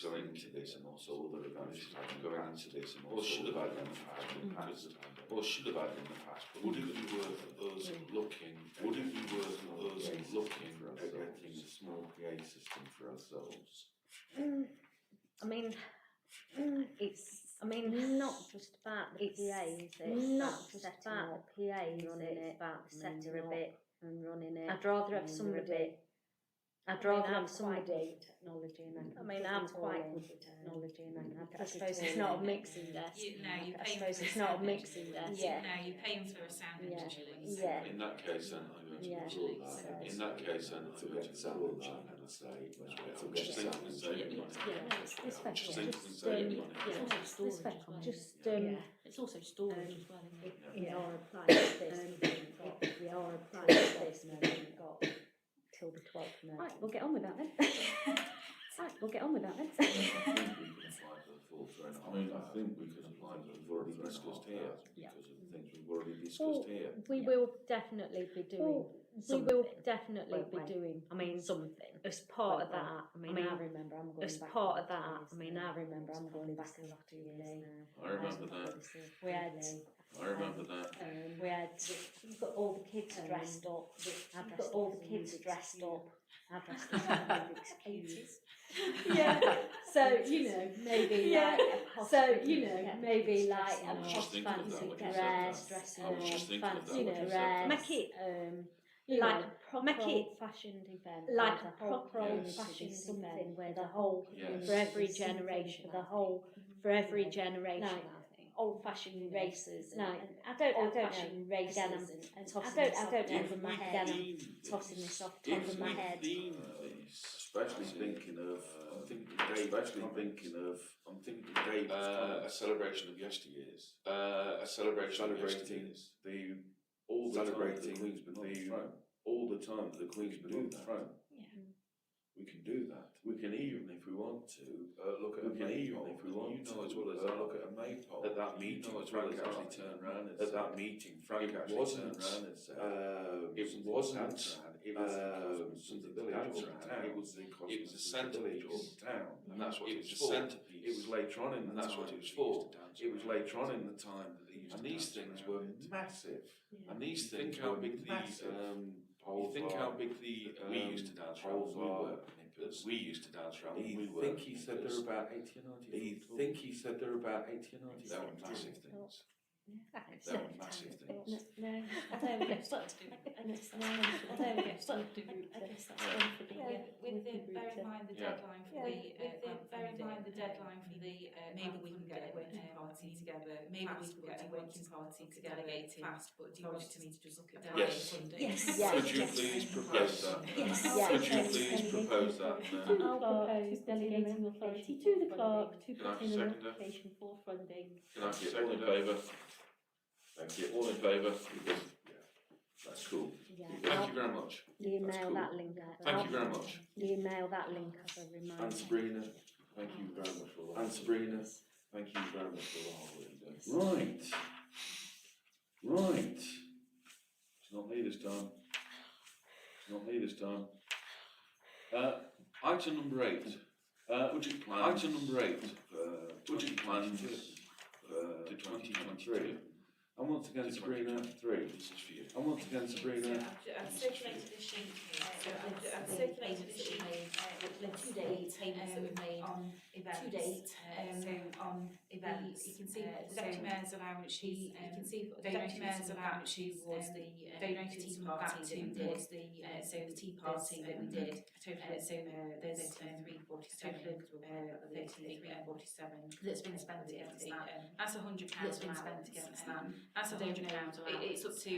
Going into this and also all the advantages of going into this and also should have had in the past but would it be worth us looking at getting a small PA system for ourselves? Not just about the PA, is it? Not just about the PA, is it? It's about setting a bit and running it. I'd rather have somebody I'd rather have somebody. Technology and I mean, I'm quite good with technology, and I suppose it's not a mixing desk. You, no, you're I paying suppose for it's a not a sound mixing engineer. desk. Yeah. No, you're paying for a sound Yeah. engineer. Yeah. In that case, then I'm going to Yeah. withdraw that. In that case, then I'm going to withdraw that and say, I'm just thinking and saving money. It's I'm just better. thinking and saving money. It's also storage as well. Just It's also storage as well. if we are applying for this, if we are applying for this, no, we've got till the 12th of Right, we'll get on with that then. Right, we'll get on with that then. I think we can apply for the full 3.5. I mean, I think we can apply for the full 3.5 discussed here because of the things we've already discussed here. We will definitely be doing something. We will definitely be doing, I mean, something. As part of that, I mean, I remember I'm going back. As part of that, I mean, I remember I'm going back a lot of years now. I remember that. We had, I remember that. we had, we've got all the kids dressed up. I've got all the kids dressed up. I've dressed up in the 80s. Yeah, so, you know, maybe like a so, you know, maybe like I a was just thinking of that fancy when you said dress, that. dressing I was just thinking of that fancy when you said dress, that. make it, like a proper old-fashioned event, like a proper old-fashioned something where the whole, Yes. for every generation, for every generation, old-fashioned races, and I don't know, races, and tossing this off the top of my head, tossing this off the top of my head. Especially thinking of, I'm thinking of Dave's a celebration of yesteryears. A celebration of yesteryears. All the time the Queen's been on the throne. All the time the Queen's been on the throne. We can do that. We can even, if we want to, look at a maypole. If we want to, as well as look at a maypole. At that meeting, Frank actually turned around and said, at that meeting, Frank actually turned around and said, it wasn't something the village or the town. It was the centrepiece of the town, and that's what it was for. It was later on in the time. That's what it was for. It was later on in the time that they used. And these things were massive. And these things were massive. You think how big the we used to dance around when we were nippers. We used to dance around when we were. I think he said they're about 80 or 90. I think he said they're about 80 or 90. They were massive things. They were massive things. No, I don't get stuck to do. I don't get stuck to do. I guess that's one for the. Bear in mind the deadline for bear in mind the deadline for the maybe we can get a working party together. Maybe we can get a working party together fast. But do you want me to just look at Yes. funding? Could you please propose that? Yes. Could you please propose that? To the clerk, delegating authority to the clerk to Can I put in an second that? application for funding. Can I get all in favour? Thank you. All in favour? That's cool. Thank you very much. You That's email cool. that link. Thank you very much. You email that link as a reminder. And Sabrina, thank you very much for all that. And Sabrina, thank you very much for all that you've done. Right. Right. It's not me this time. It's not me this time. Item number 8. Budget plan. Item number 8. Budget plans to 2023. And once again, Sabrina, 3. This is for you. And once again, Sabrina. I've circulated a sheet here. So I've circulated a sheet with the payments that we've made on events. So on events, you can see the Deputy Mayor's allowance sheet. You can see the Deputy Mayor's allowance sheet was the donated tea party that we did. So the tea party that we did. So there's 347. 347 that's been spent against that. That's £100 that's been spent against that. That's £100. It's up to I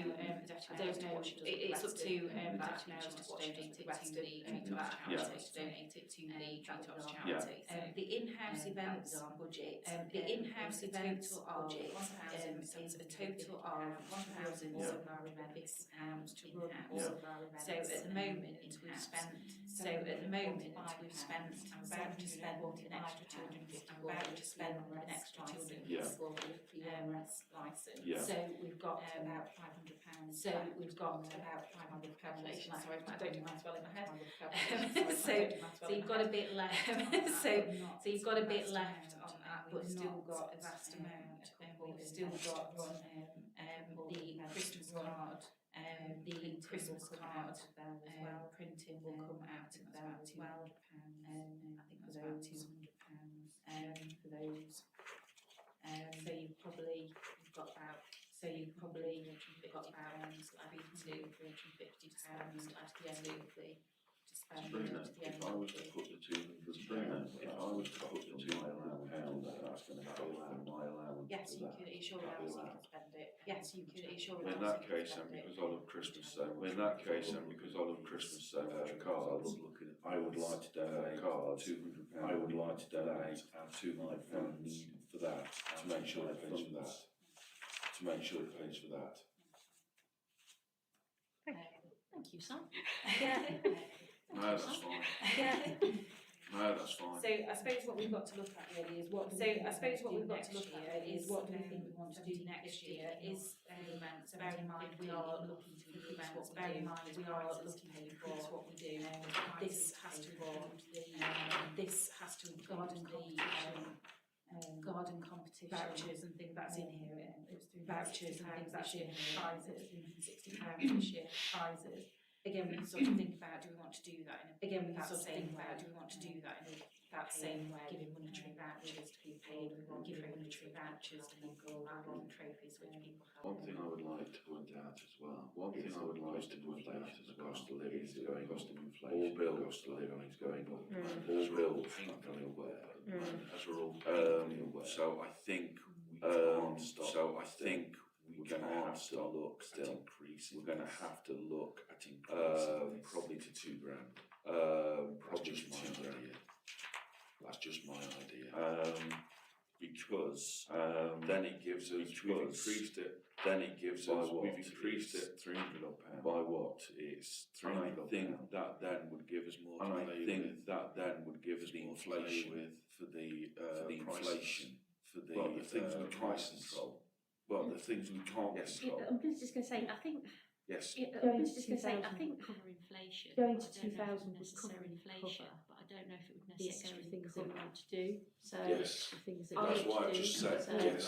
don't know. It's up to the Deputy Mayor to donate it to the Treetops charity. To donate it to the Treetops charity. The in-house events budget. The in-house events budget is a total of 1,000 of our events to run in-house. So at the moment we've spent. So at the moment we've spent. I'm about to spend an extra 250. I'm about to spend an extra 250 for the PRS license. So we've got about £500. So we've got about £500. Sorry, I don't do maths well in my head. So you've got a bit left. So you've got a bit left on that. We've still got a vast amount. We've still got the Christmas card. The Christmas card printing will come out at about £200. I think that's about £200 for those. So you've got about £350 left to spend spend Spring towards that, the end if I of was the to put the £200, Spring that, if I was to put the £200, that's going to go from my allowance Yes, to you that. could, it's your That'd be allowance, you allowed. can spend it. Yes, you could, it's your Well, in allowance. that case, then, because I love Christmas so much, cards, I would like to donate cards. £200. I would like to donate our £200 needed for that to make sure it pays for that. To make sure it pays for that. Thank you, Sam. No, that's fine. No, that's fine. So I suppose what we've got to look at really is what. So I suppose what we've got to look at is what do we think we want to do next year? Is events. Bear in mind we are looking to increase what we do. Bear in mind we are looking to increase what we do. This has to include this has to include the garden competition vouchers and things that's in here. It's vouchers and things that's in here. Prizes, £360 this year. Prizes. Again, we can sort of think about, do we want to do that? Again, we can sort of think about, do we want to do that in that same way, giving monetary vouchers to people, giving monetary vouchers to people, and trophies which people have. One thing I would like to point out as well, one thing I would like to point out is the cost of living is going up, all bills, cost of living is going up, all bills, painfully aware, as we're all painfully aware. So I think we can't stop. We're going to have to look still increasing. We're going to have to look at increasing probably to £2,000. Probably to £2,000. That's just my idea. Because then it gives us. We've increased it. Then it gives us. We've increased it £300 by what? It's £300. I think that then would give us more. And I think that then would give us more inflation with for the inflation for the things we can't control. Well, the things we can't control. I'm just going to say, I think. Yes. I'm just going to say, I think cover inflation. going to I don't know if it 2000 would would cover necessarily inflation, but I don't know if it would the necessarily extra things that cover. we want to do. So Yes. the things that That's we why want I've to just do. said. So, Yes.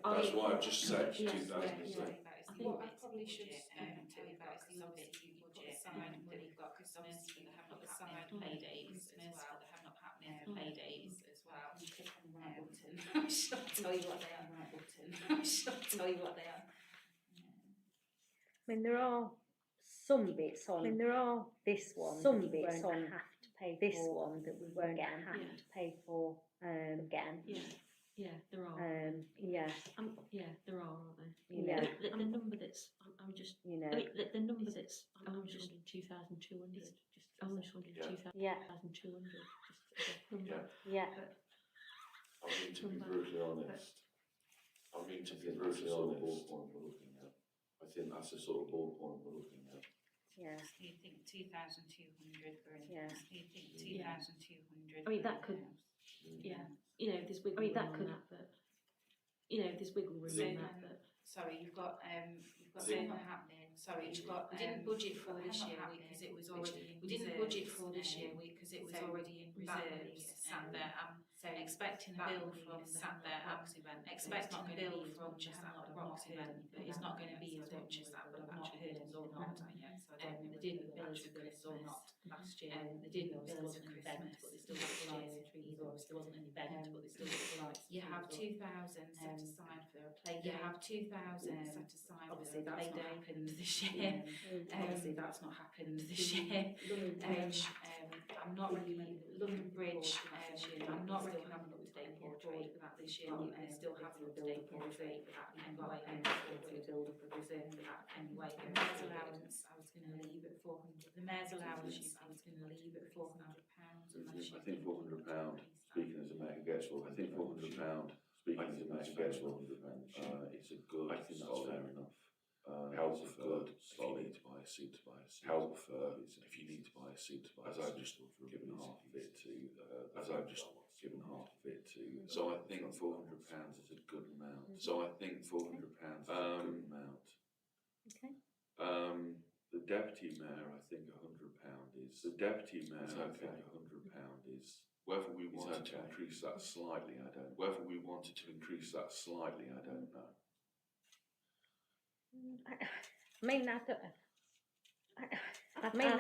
That's why I've just said Yes. 2003. What I probably should tell you about is the other bits you put aside money you've got because obviously they have not aside paydays as well. They have not happening paydays as well. You click on the right button. I shall tell you what they are. Right button. I shall tell you what they are. I mean, there are some bits on. I mean, there are this one. Some bits on have to pay this one that we won't have to pay for again. Yeah, there are. Yeah. Yeah, there are, aren't there? You know. The number that's, I'm just, You know. I mean, the number that's, I'm just wondering 2,200. I'm just wondering 2,200. Yeah. Just as a number. Yeah. I mean to be brutally honest. I mean to be brutally honest. Ballpoint we're looking at. I think that's the sort of ballpoint we're looking at. Yeah. Do you think 2,200 for Yeah. Do you think 2,200? I mean, that could, yeah. You know, there's wiggle room on that, but you know, there's wiggle room on that, but sorry, you've got something happening. Sorry, you've got. We didn't budget for this year because it was already. We didn't budget for this year because it was already in reserves. Sat there. So expecting a bill from sat there. Expecting a bill from just that Rocks event, but it's not going to be as much as that. But I've not heard it or not yet. So I don't know. They didn't bill us for Christmas or not last year. They didn't bill us for Christmas, but they still got the lights and trees. Or there wasn't an event, but they still got the lights. You have 2,000 set aside for a play day. You have 2,000 set aside. Obviously, that's not happened this year. Obviously, that's not happened this year. I'm not really London Bridge. I'm not really having an up-to-date portrait for that this year. I still have an up-to-date portrait for that anyway. I'm going to build up a reserve for that anyway. The mayor's allowance, I was going to leave at 400. The mayor's allowance, I was going to leave at £400. I think £400. Speaking as a mayor Getswell, I think £400. Speaking as a mayor Getswell, it's a good. I think that's fair enough. Help for if you need to buy a suit, help for if you need to buy a suit, as I've just given half of it to, so I think £400 is a good amount. So I think £400 is a good amount. Okay. The deputy mayor, I think £100 is. The deputy mayor, I think £100 is. Whether we wanted to increase that slightly, I don't. Whether we wanted to increase that slightly, I don't know. I mean, I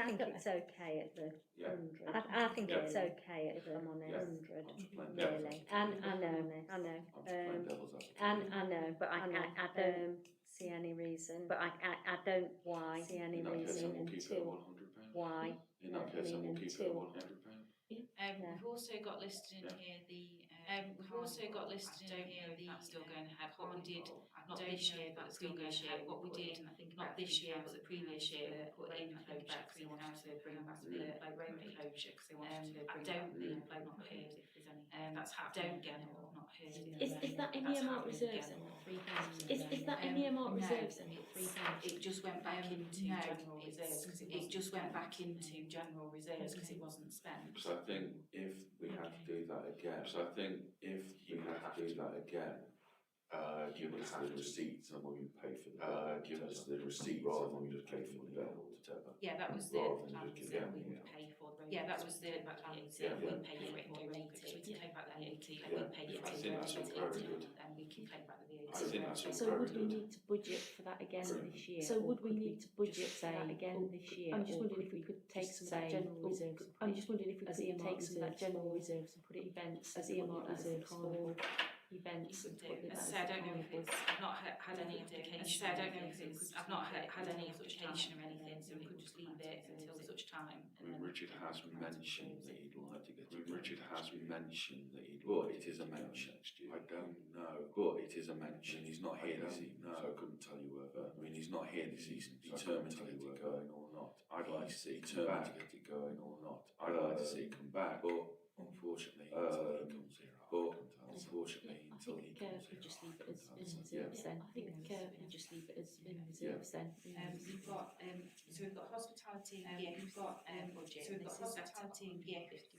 think it's okay at the 100. I think it's okay at the 100, really. And I know. And I know, but I don't see any reason. But I don't see any reason until why In that case, then we'll keep it at Until- £100. Yeah. We've also got listed in Yeah. here the. We've also got listed in here the. That's still going ahead. What we did, not this year, but the previous year. What we did, I think not this year, but the previous year, we put in closure because they wanted to bring back the road closure because they wanted to bring back the I've not heard if there's any. That's happened again. I've not heard. Is that in earmark reserves then, the 3,000? Is that in earmark reserves then, the 3,000? It just went back into general reserves because it just went back into general reserves because it wasn't spent. So I think if we had to do that again, give us the receipts and we pay for the give us the receipts rather than we just pay for the bill whatever. Yeah, that was the Rather than plan, just that give we them, would pay for the. Yeah, that was the plan, we pay for it and donate it, we can take back the VAT, we pay for I it think and that's donate very it, good. and we can take back the VAT. I think that's So very would we good. need to budget for that again Very this year? So or would we could need to budget say for that again or this year? I'm just or wondering could if we could take just some of that say, general oh, reserves. and I'm put just it wondering if we as could earmark take some of that reserves general for reserves and put it events, as earmark reserves for events. You and could put do. it As I as say, I don't know if carnival. it's, I've not had any application. As I say, I don't know if it's, I've not had any application or anything, so we could just leave it until such time. I mean, Richard has mentioned that he'd like to get it. Richard has mentioned that he'd like it is a mention. I don't know, but it is a mention. He's not here this evening, so I couldn't tell you whether. I mean, he's not here this evening, determined to get it going or not. I'd like to see it come back. To get it going or not. I'd like to see it come back, but unfortunately, until he comes here, unfortunately, I until he think comes we here, just leave it as in yeah. reserves then. I think we just leave it as in reserves then. We've got, so we've got hospitality and gift, we've got budget, so we've got hospitality and gift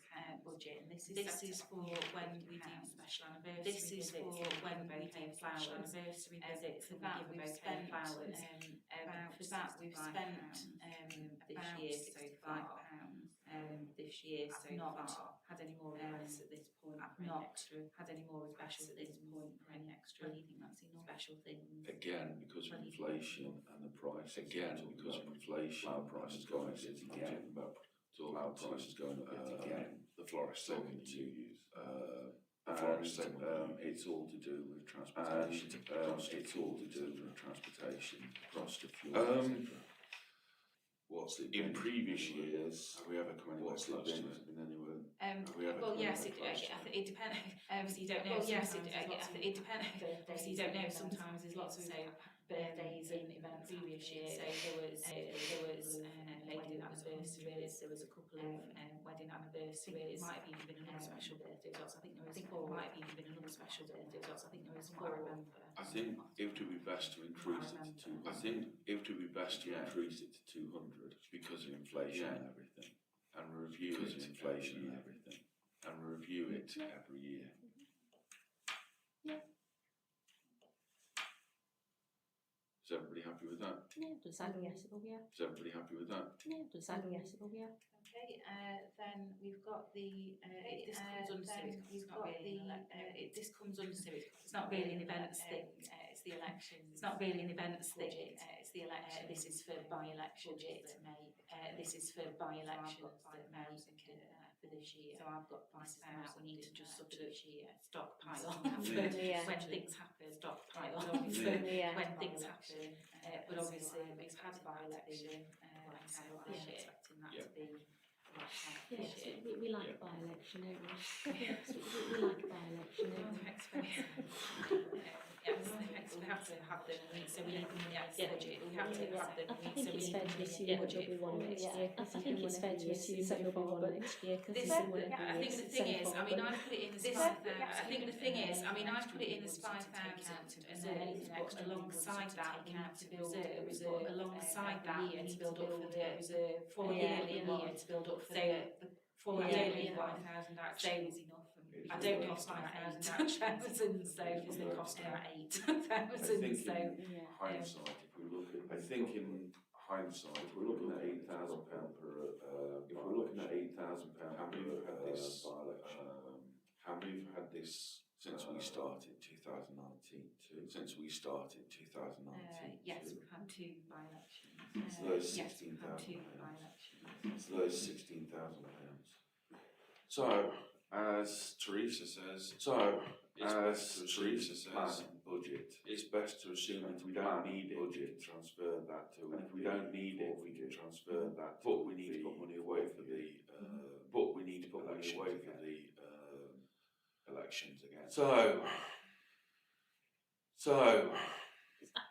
budget, and this is for when we do special anniversary. This is for when we do special anniversary visits. For that we've spent flowers. For that we've spent this year £65 this year so far. Had any more requests at this point? I've not had any more requests at this point for any extra. Do you think that's enough? Special things. Again, because of inflation and the price. Again, because of inflation, our prices going up again. Our prices going up again. The florist looking to use. It's all to do with transportation. It's all to do with transportation, cost of fuel, etc. What's it in previous years? Have we ever come anywhere close to it? Been anywhere? Well, yes, it depends. Obviously, you don't know. Well, yes, it depends. Obviously, you don't know. Sometimes there's lots of birthdays and events previous year. So there was wedding anniversaries. There was a couple of wedding anniversaries. Might have even been another special birthday. I think there was four. Might have even been another special birthday. I think there was four. I think it would be best to increase it to 200. I think it would be best to increase it to 200 because of inflation and everything, and review it inflation and everything, and review it every year. Yeah. Is everybody happy with that? Yeah, does sound acceptable, yeah. Is everybody happy with that? Yeah, does sound acceptable, yeah. Okay, then we've got the this comes under civic. It's not really this comes under civic. It's not really an events thing. It's the elections. It's not really an events thing. It's the election. This is for by-elections that may. This is for by-elections that may for this year. So I've got £5,000. We need to just sort of stockpile when things happen. Stockpile when things happen. But obviously we've had a by-election. So I'm expecting that to be. Yes, we like by-election, don't we? Yes, we like by-election, don't we? Yes, we have to have them, so we need them in the budget, we have to have them. I think it's fair to assume that there'll be one next year. I think it's fair to assume that there'll be one next year. I think the thing is, I mean, I put it in as 5,000. I think the thing is, I mean, I put it in as 5,000 and then anything extra alongside that, we have to build a reserve alongside that year to build up for the reserve for yearly year to build up for the for yearly 1,000 actually is enough. I don't know if 5,000 actually, so it's going to cost about 8,000. So hindsight, if we look at, I think in hindsight, if we're looking at £8,000 per, if we're looking at £8,000 how many have had this by-election? How many have had this since we started 2019? Since we started 2019? Yes, we've had 2 by-elections. So those yes, we've had 2 £16,000. by-elections. So those £16,000. So, as Teresa says, budget, it's best to assume that we don't need it, budget, transfer that to, and if we don't need it, we can transfer that. But we need to put money away for the, but we need to put money away for the elections again. So.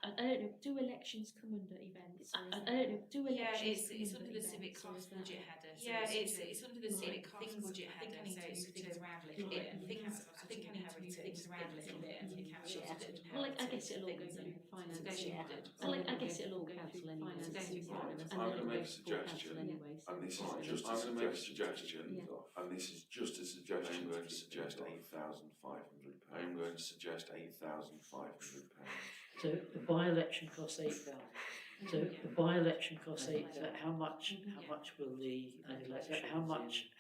I don't know, do elections come under events? I don't know, do Yeah, elections it's come under under the civic events, or cost is that- budget header. Yeah, it's under the civic cost budget header, so it's things around a little bit. And things, I think I need to move things around a little bit and think actually Well, I guess it'll all go through finance. Well, I guess it'll all go through finance. It's going through finance. I'm going to make a suggestion, and this is just a suggestion, and this is just a suggestion. I'm going to suggest £8,500. I'm going to suggest £8,500. So the by-election costs 8,000. So the by-election costs 8,000. How much will the how much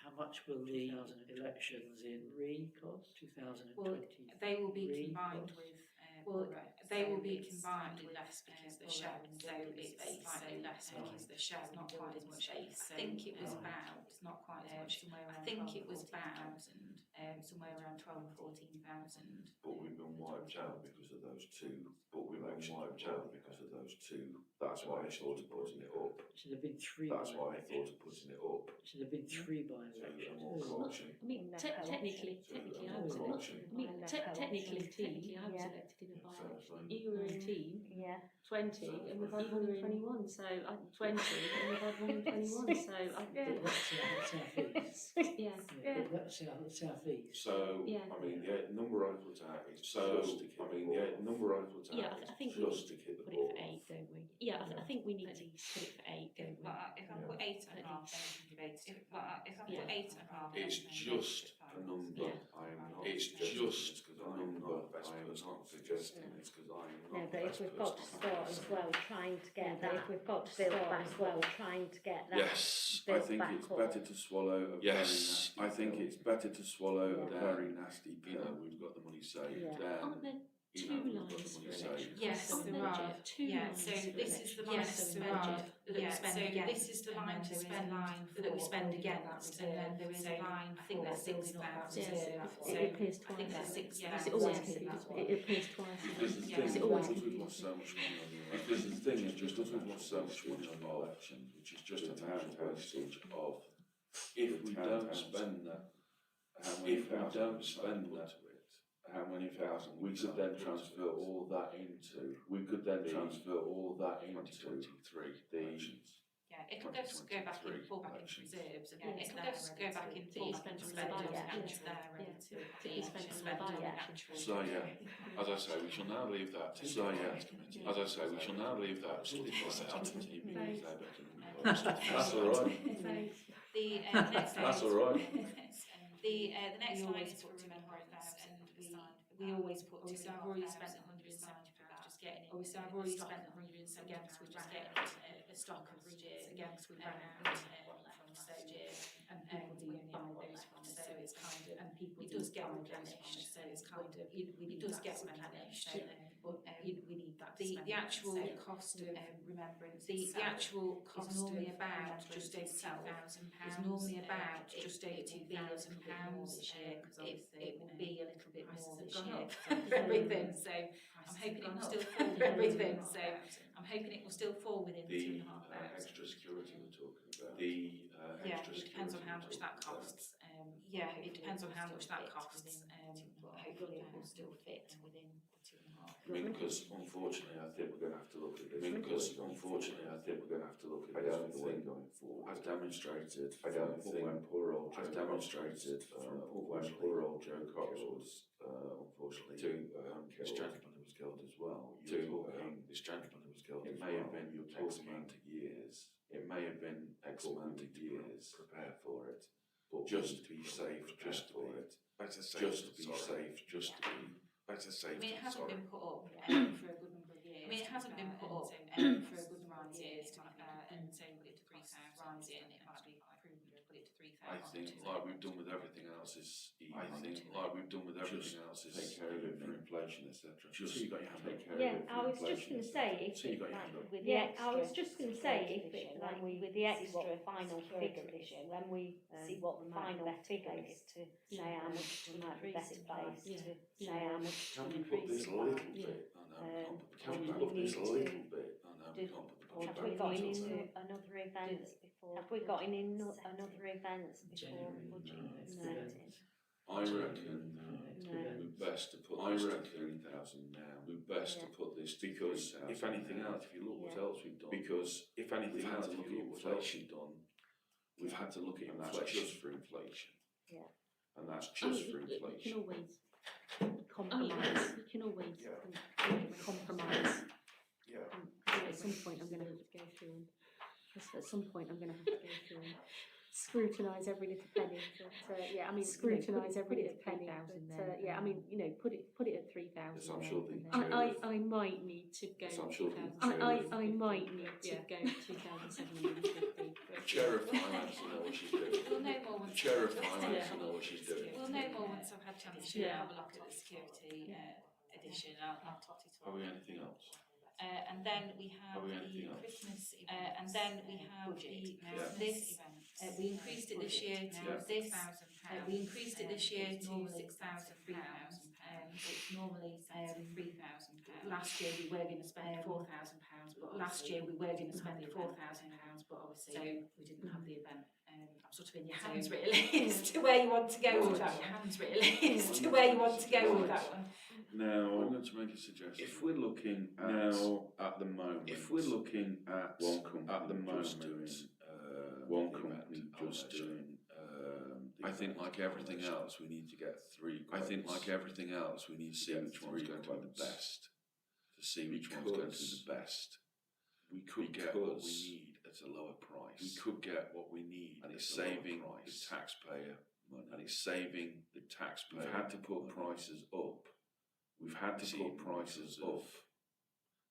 will the elections in cost? 2023. Well, they will be combined with. They will be combined with less because the show, so it's slightly less because the show, not quite as much base. I think it was about, it's not quite as much. I think it was about somewhere around 12,000 or 14,000. But we've been wiped out because of those two. That's why I thought of putting it up. So there've been three. That's why I thought of putting it up. So there've been three by-elections. I mean, technically, I was elected. I mean, technically, I was elected in a by-election. You were in team. Yeah. 20, and we've had one in 21. So 20, and we've had one in 21. So South East. yeah. That's South East. So, Yeah. I mean, the number I put out is just to keep I think we just to need keep to the put it ball. for 8, don't we? Yeah, I think we need to put it for 8, don't we? But if I put 8.5, then we can debate it. But if I put 8.5, then It's we can just debate a it. number. Yeah. I am not. It's just a number. I am not suggesting it's because I am No, not. but if we've got to start as well trying to get that, if we've got to build start back as well trying to get that. Yes, I built think back it's up. better to swallow a very nasty pill. I think it's better to swallow a Yeah. very nasty pill. We've got the money saved. Yeah. Then, Aren't there you 2 know, we've got lines the for money election? saved. Yes, Aren't there there are. 2 Yeah, lines so for this is the election? line Yes, to there are. spend. Yeah, So this is the line to spend that we spend against, and then there is a line. I think there's 6,000. Yes, So it appears I think twice. there's 6,000. Yes, it always Yes, appears. that's what- It appears twice. Because the Yeah. thing Is is, it always because we've lost so much money on the election. Because the thing is, just because we've lost so much money on the election, which is just a town postage of, if we don't spend that, how many thousand, we could then transfer all that into, the elections. Yeah, it could go back in, fall back into reserves, and Yeah, it could go back in, fall back into spend on Yeah. actual there, ready to be spent on spent on the actual. So yeah, as I say, we shall now leave that to That's all right. The next line. That's all right. The next line is put 2,500, and we always put 2,500. I've already spent 170 pounds just getting it. Obviously, I've already spent 170 pounds just getting a stock of bridges again because we've run out one left from last year, and people do only buy those from. So it's kind of, and people it does get replenished. So it's kind of it does get replenished. But we need that. The actual cost of remembrance. The actual cost normally about just over £2,000. Is normally about just over £2,000 this year because it will be a little bit more this year for everything. So I'm hoping it will still fall for everything. So I'm hoping it will still fall within The 2,500. extra security we're talking about. Yeah, it depends on how much that costs. Yeah, it depends on how much that costs. But hopefully it will still fit within the 2,500. I mean, because unfortunately, I think we're going to have to look at this. I don't think going forward. As demonstrated, when poor old Joe Cox was unfortunately this gentleman who was killed as well. This gentleman who was killed. It may have been X amount of years. It may have been X amount of years. Prepare for it, but just to be safe, just for it. Better safe. I mean, it hasn't been put up for a good number of years. I mean, it hasn't been put up for a good number of years, to be fair, and so if the price rising, it might be prudent to put it to 3,000. I think, like we've done with everything else, is take care of it for inflation, etc. Just so you got your hand up. Yeah, I was just going to say if it, like with the extra, with the extra final figure this year, when we see what the final figure is, to say how much we might be better placed, to say how much Can to we put increase this a it little by. bit? put need this a to little bit. I know we do- can't put the Have budget we back got on any time. another events before? Have we got any another events before the budget? No. I reckon No. we're best to put this to 3,000 now. We're best to put this to because if anything else, if you look what Yeah. else we've done, because if anything else, if you look what else we've done, we've had to look at inflation just for inflation. Yeah. And that's I just mean, for you can inflation. always compromise. You can always compromise. Yeah. At some point, I'm going to have to go through and at some point, I'm going to have to go through and scrutinise every little penny. But yeah, I mean, scrutinise every little penny. But yeah, I mean, put it at 3,000. Yes, I'm sure the I might need to go. Yes, I'm sure the I might need to go 2,750. Chair of Finance will know what she's doing. We'll know more once. Chair of Finance will know what she's doing. We'll know more once I've had a chance to Yeah. have a look at the security edition. I'll tot it Have all. we anything else? And then we have Have we the anything else? Christmas, and then we have the Yeah. this. We increased it this year to this. We increased it this year to £6,000. It's normally £3,000. Last year we were going to spend £4,000, but last year we were going to spend £4,000, but obviously we didn't have the event. I'm sort of in your hands really as to where you want to go with that. Your hands really as to where you want to go with that one. Now, I'm going to make a suggestion. If we're looking at now at the moment, if we're looking at one company at the moment doing one company just doing, I think like everything else, we need to get three. I think like everything else, we need to see which one's going to be the best. To see which one's going to be the best. We could get what we need at a lower price. We could get what we need, and it's saving the taxpayer money. And it's saving the taxpayer. We've had to put prices up. We've had to put prices up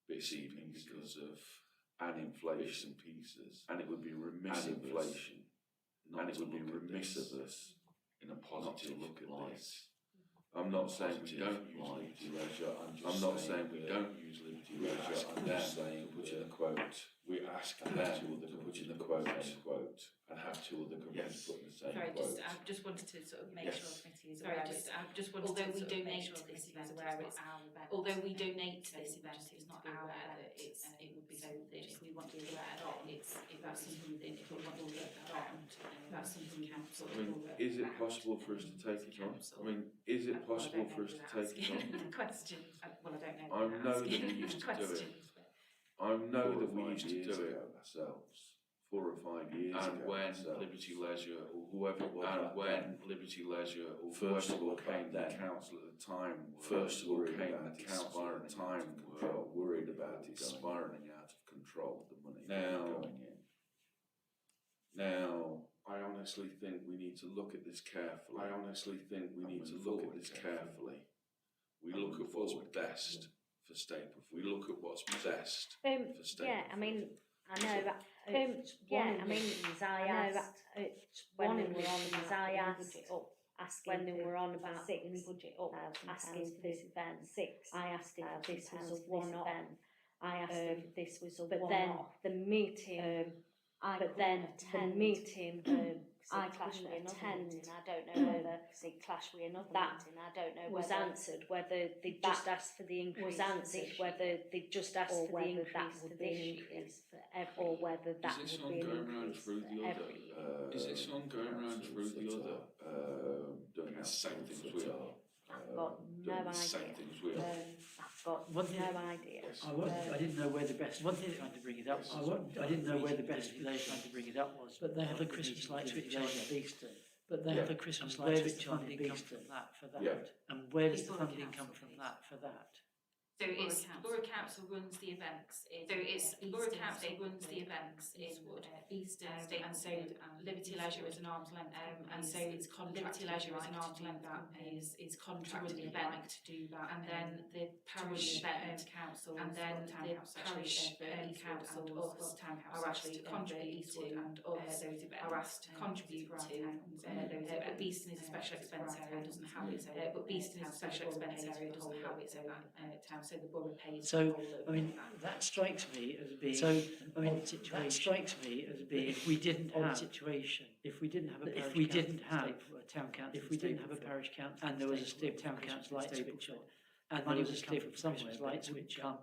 this evening because of an inflation pieces, and it would be remiss of inflation, and it would be remiss of us in a positive look at this. I'm not saying we don't use Liberty Leisure. I'm not saying we don't use Liberty Leisure. I'm just saying put in a quote. We ask them to put in the quote, and have two other companies put in the same Sorry, quote. I just wanted to sort of make Yes. sure the committee is aware. Although we donate to this event, although we donate to this event, it's not our event. It would be so that we want to be aware that if that's something if we want to get around, that's something council. I mean, is it possible for us to take it on? I mean, is it possible for us to take it on? Questions. Well, I don't know. I know that we used to do it. I know that we used to do it ourselves 4 or 5 years ago. And when Liberty Leisure or whoever it was, and when Liberty Leisure or first of all came to council at the time, first of all came to council at the time, were worried about it spiralling out of control, the money going in. Now, I honestly think we need to look at this carefully. I honestly think we need to look at this carefully. We look at what's best for Stapleford. We look at what's best for Stapleford. Yeah, I mean, I know that. Yeah, I mean, I asked when we were on about I asked asking when they were on about budget up, asking for this event. I asked if this was a one-off. I asked if this was a one-off. But then the meeting. The meeting. I clashed with another meeting. I don't know whether it clashed with another meeting. I don't know was answered whether they just asked for the increase. Was answered whether they just asked for the increase for this year, or whether that would be an increase for every year. Is this song going round through the other doing the same things we are? I've got no doing the same idea. things we are. I've got One thing- no idea. I didn't know where the best. One thing trying to bring it up. I didn't know where the best they trying to bring it up was. But they have a Christmas light switch on at Easter. But they have a Christmas light switch on at Easter. Yeah. And where does the Borough funding come Council from pays. that for that? So it's Borough Council runs the events. Borough Council runs the events in Wood, Eastern, and so Liberty Leisure is an arm's length, and so it's Liberty Leisure is an arm's length is contracted event to do that, and then the parish council, and then the parish council and us are asked to contribute to, and us are asked to contribute to those. But Beeston is a special expense area, doesn't have its own. But Beeston is a special expense area, doesn't have its own town. So the borough pays. So, I mean, that strikes me as being. That strikes me as being. If we didn't have a situation, if we didn't have a town council, if we didn't have a parish council, and there was a town council light switch on, and there was a slip of somewhere light switch on,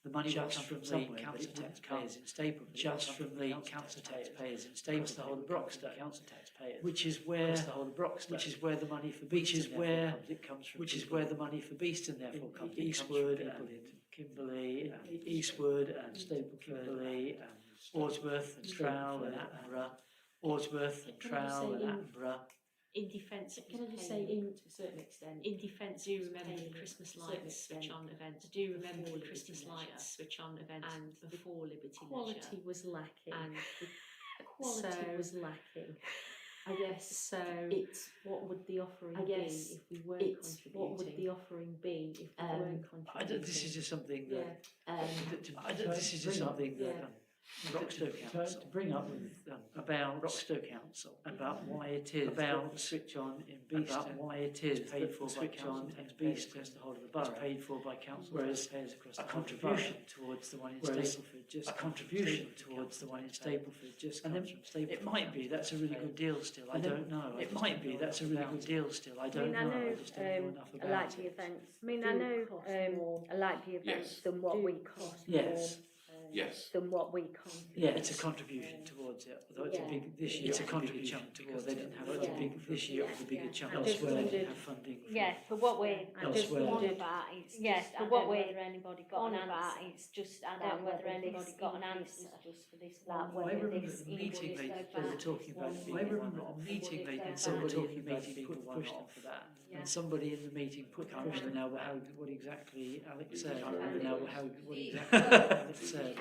the money will come from the council taxpayers in Stapleford, just from the council taxpayers in Stapleford, the whole of Broxton, council taxpayers, which is where the whole of Broxton, which is where the money for Beeston, which is where the money for Beeston therefore comes, Eastwood and Kimberley and Eastwood and Stapleford, Kimberley and Ordsworth and Stroud and Attenborough, Ordsworth and Trowell and Attenborough. In defence, can I just say, to a certain extent, in defence, do remember the Christmas lights switch on events. Do remember the Christmas lights switch on events, and before Liberty Quality Leisure. was lacking. And The quality was lacking. I guess So it's what would the offering I be guess if we weren't it's contributing? what would the offering be if we weren't contributing? This is just something that, Yeah. this is just something that Yeah. Roxton Council to bring up with about Roxton Council about why it is about the switch on in Beeston, about why it is paid for by council in Beeston, the whole of the borough paid for by council, whereas across a contribution towards the one in Stapleford, just a contribution towards the one in Stapleford, just and then it might be that's a really good deal still. I don't know. It might be that's a really good deal still. I don't know. I just don't know enough I about like the it. events. I mean, I know I like the events Yes. than what Do we cost cost Yes. Yes. than what we contribute. Yeah, it's a contribution towards it. Although it's a big this year, it's a contribution towards they didn't have a big this year. It was a bigger chunk. I just Elsewhere, they wondered- didn't have funding. For Yeah, for what we, I just wondered about, it's yes, just- for I what don't we know whether anybody got an answer. It's just I don't know whether anybody's got an answer just for this Well, one. I Whether remember this at the meeting would they go were back talking about it being one I remember off, at the or meeting would it they go somebody back? in the meeting pushed them for that. Yeah. And somebody in the meeting put can't remember now how what exactly Alex said. I can't remember now how what exactly Alex said.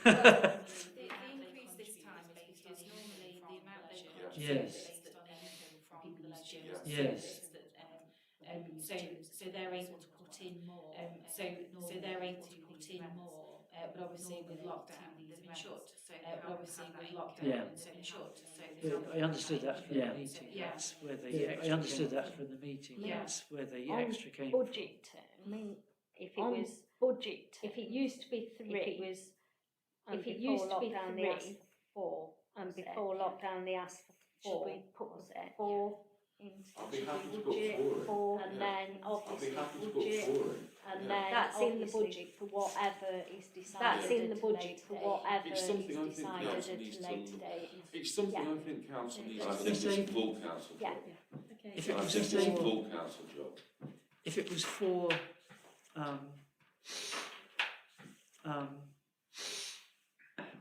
The increase this time is because normally the amount they contribute Yes. is based on income from the leisure Yes. service that, so they're able to put in more. So they're able to put in more. But obviously with lockdown, they've been shut. So obviously with lockdown, Yeah. so shut. So Yeah, I understood that from the meeting. Yeah. That's where they. I understood that from the meeting. Yeah. That's where the On extra came from. budget term, I mean, if it On was budget, if it used to be three, if it was, if it used to be three, four, and before lockdown they asked for four, should we put four into I'll be the happy to put budget, four in. four, Yeah. and then I'll obviously be happy to put budget, 4 in. and Yeah. then that's in the budget for whatever is decided. That's in the budget for whatever It's is something I think decided council at needs a to later look- date. It's something Yeah. I think council needs Yeah. to think it's a full council Yeah. job. Okay. If it I was think just it's a a full council job. if it was for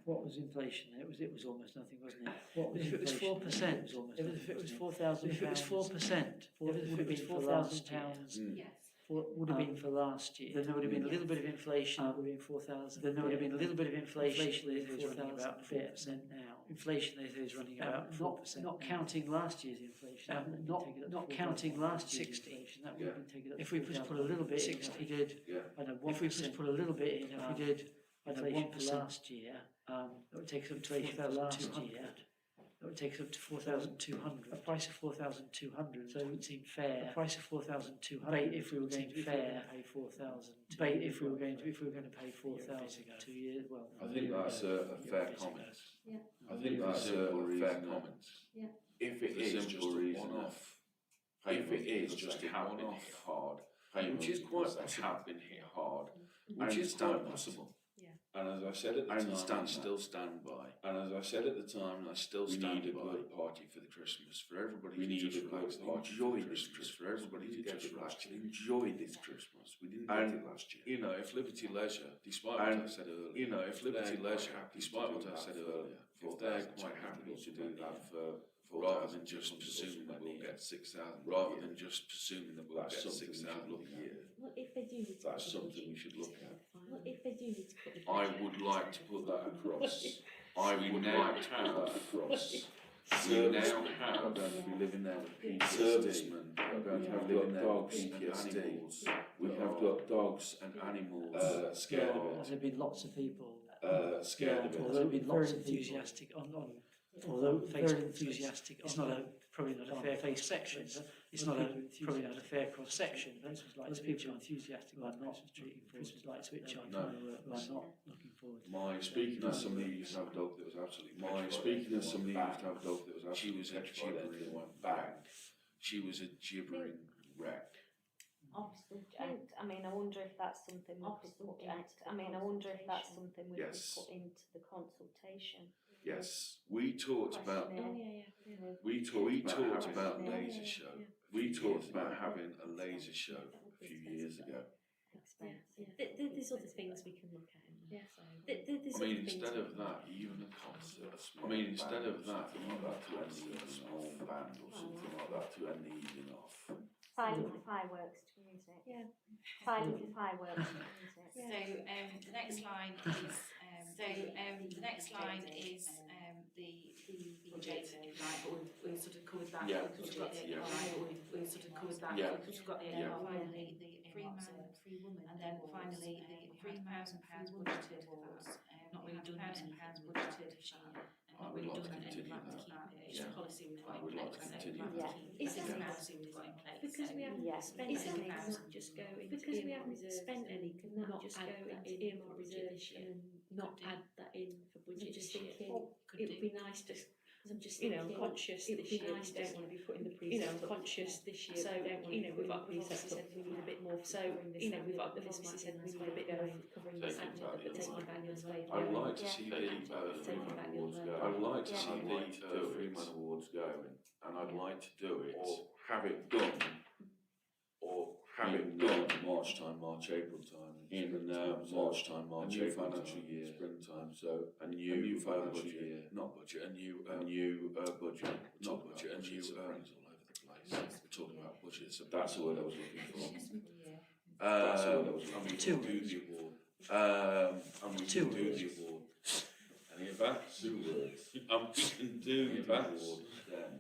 what was inflation? It was almost nothing, wasn't it? What was if it was 4%? It was almost if it was 4,000. If it was 4%, if it was 4,000 pounds. yes. Would have been for last year. Then there would have been a little bit of inflation. Would have been 4,000. Then there would have been a little bit of inflation. Inflation is running about 4% now. Inflation is running about 4%. Not counting last year's inflation. Not counting last year's inflation. That would have been taken up. If we just put a little bit in, if we did, Yeah. I know 1%. If we just put a little bit in, if we did, I know 1% last year. That would take us up to 4,200. That would take us up to 4,200. A price of 4,200. So it would seem fair. A price of 4,200. If we were going to be fair, pay 4,000. If we were going to pay 4,000 2 years. Well, I think that's a fair comment. Yeah. I think that's a fair comment. Yeah. If it is just a one-off payment, if it is just a one-off hard payment, which is quite have been hit hard, which is quite possible. And as I said at the time, still stand by. And as I said at the time, I still stand by. We need a good party for the Christmas, for everybody to just relax and enjoy Christmas, for everybody to just relax and enjoy this Christmas. We didn't get it last year. You know, if Liberty Leisure, despite what I said earlier, if they're quite happy to do that for rather than just presuming that we'll get 6,000, rather than just presuming that we'll get 6,000 a year. What if they do need to That's put the something budget we should look at. What if they do need to put the I budget would out? like to put that across. I would now put that across. We now have going to be living there with PTSD. Servicemen are going to have living there with PTSD. We have got dogs and animals scared of There's been lots of people scared of it. Although been lots of enthusiastic although very enthusiastic. It's not probably not a fair face section. It's not probably not a fair cross section. Those people are enthusiastic about not treating Christmas lights, which are not looking forward. My speaking as somebody who used to have a dog that was absolutely she was a gibbering bang. She was a gibbering wreck. Obstacle, I mean, I wonder if that's something we could put into, I mean, I wonder if that's something we could Yes. put into the consultation. Yes, we talked about, Questionnaire, yeah. you know, we talked having- about Yeah, laser show. We talked about having a laser show a few years ago. There's other things we can look at. Yeah. So I mean, instead of that, even a concert, I mean, instead of that, even that to end a small band or something like that to end the evening off. silent fireworks to music. Yeah. Silent fireworks to music. So the next line is the next line is the budget, if you like, but we've sort of covered that. Yeah. Because we've got the Yeah. we've sort of covered that. Yeah. Because we've got the Yeah. finally the free woman, and then finally the £3,000 budgeted for that. Not really done £1,000 budgeted for that. I Not would really like to done it. We'd continue like to that. keep it. It's Yeah. a policy we've got I in would like place. to So we'd continue like that. to keep Is it. that- It's a policy we've got in place. because so we haven't Yeah. spent Is any, that can that just go into because we earmark haven't reserves spent any, and can that not just add go that into in earmark for reserves budget this and not Could do. add that in for budget I'm just this year? thinking, Could It do. would be nice to, because I'm just you know, I'm thinking, conscious it would this be year, nice we don't to, want to be putting the you know, I'm pre-sales up. conscious this year, So, we don't want you to know, be we've putting the obviously pre-sales said up we need a bit more, so, covering this you know, we've admin, got, the but business obviously said we that's need a why bit we're more going covering Taking this admin, value but taking away. value away. I'd like to Yeah. see Taking the value Freeman away. Awards go. Yeah. I'd like to Yeah. see the Freeman Awards going, and I'd like to do it, or have it done, March time, March, April time, in March time, March, April financial year, springtime, so a new financial year, not budget, a new budget, not budget, a new all over the place. We're talking about budget, so that's the word I was looking for. That's the word I was looking for. And we Two can do the award. And we Two can do words. the award. Any of that? 2 words. We can do the award then.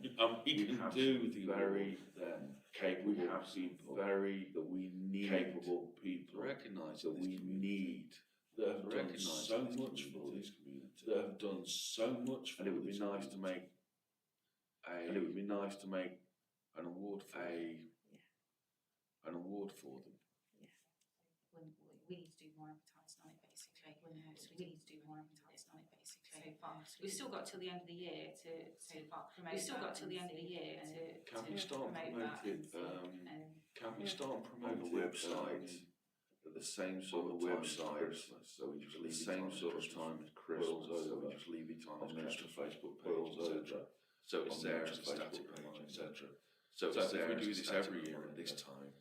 We can do the very then. We have people that we need, capable people, recognise that we need, that have done so much for this community, that have done so much for, and it would be nice to make an award for an award for them. When we need to do more advertising on it, basically. So we need to do more advertising on it, basically. So far, we've still got till the end of the year to promote. We've still got till the end of the year to Can we start promote that. promoting? Can we start promoting the website at the same sort of website? So we just leave the same sort of time as Christmas. So we just leave it on an extra Facebook page, etc. So it's there as a static reminder, etc. So if we do this every year at this time,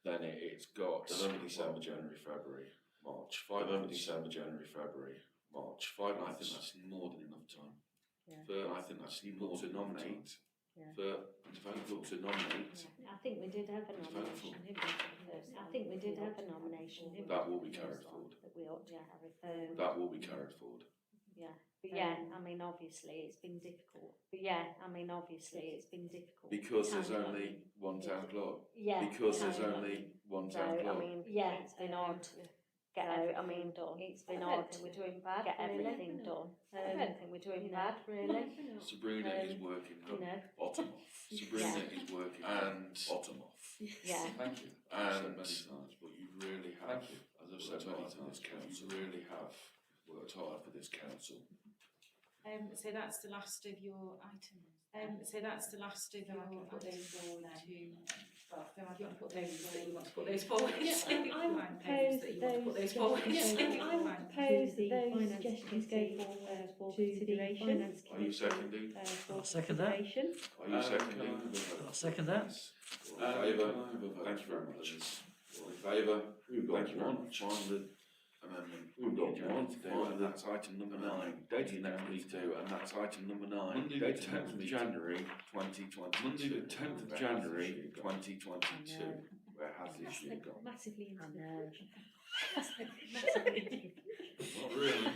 then it's got November, December, January, February, March. 5 December, January, February, March. 5. I think that's more than enough time. Yeah. I think that's more to nominate. Yeah. For people to nominate. I think we did have a nomination, didn't we? I think we did have a nomination, didn't we? That will be carried forward. That we ought to have. That will be carried forward. Yeah, but yeah, I mean, obviously it's been difficult. Because there's only one town clerk. Yeah. Because there's only one So, town I clerk. mean, yeah, it's been odd to get everything done. It's been odd to we're doing bad, get really. everything done. I I don't don't think we're doing bad, really. Sabrina is working You know, bottom off. Sabrina is working and bottom off. yeah. Thank you. And many times, but you really have, as I've said many times, you really have worked hard for this council. So that's the last of your items. So that's the last of your items to. Well, if you want to put those, that you want to put those forward. Yeah, I would propose that you want to put those that forward. I would propose that those suggestions go forward for consideration. Finance Are you seconding? I'll second that. Are you seconding? I'll second that. All in favour? Thank you very much. All in favour? Thank you very much. On the amendment. We've got one to do, and that's item number 9. Dated next week too, and that's item number 9. Dated 10th of January 2022. Monday the 10th of January 2022. Where has this year gone? Massively into I the know. massively into Not really.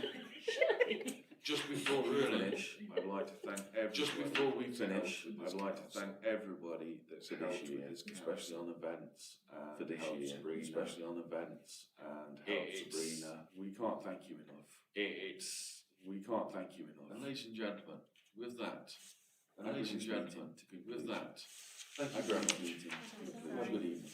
Just before we finish, I'd like to thank everybody. Just before we finish, I'd like to thank everybody that's helped with this, especially on events for this year, especially on events and help Sabrina. We can't thank you enough. We can't thank you enough. And ladies and gentlemen, with that, thank you very much. Have a good evening.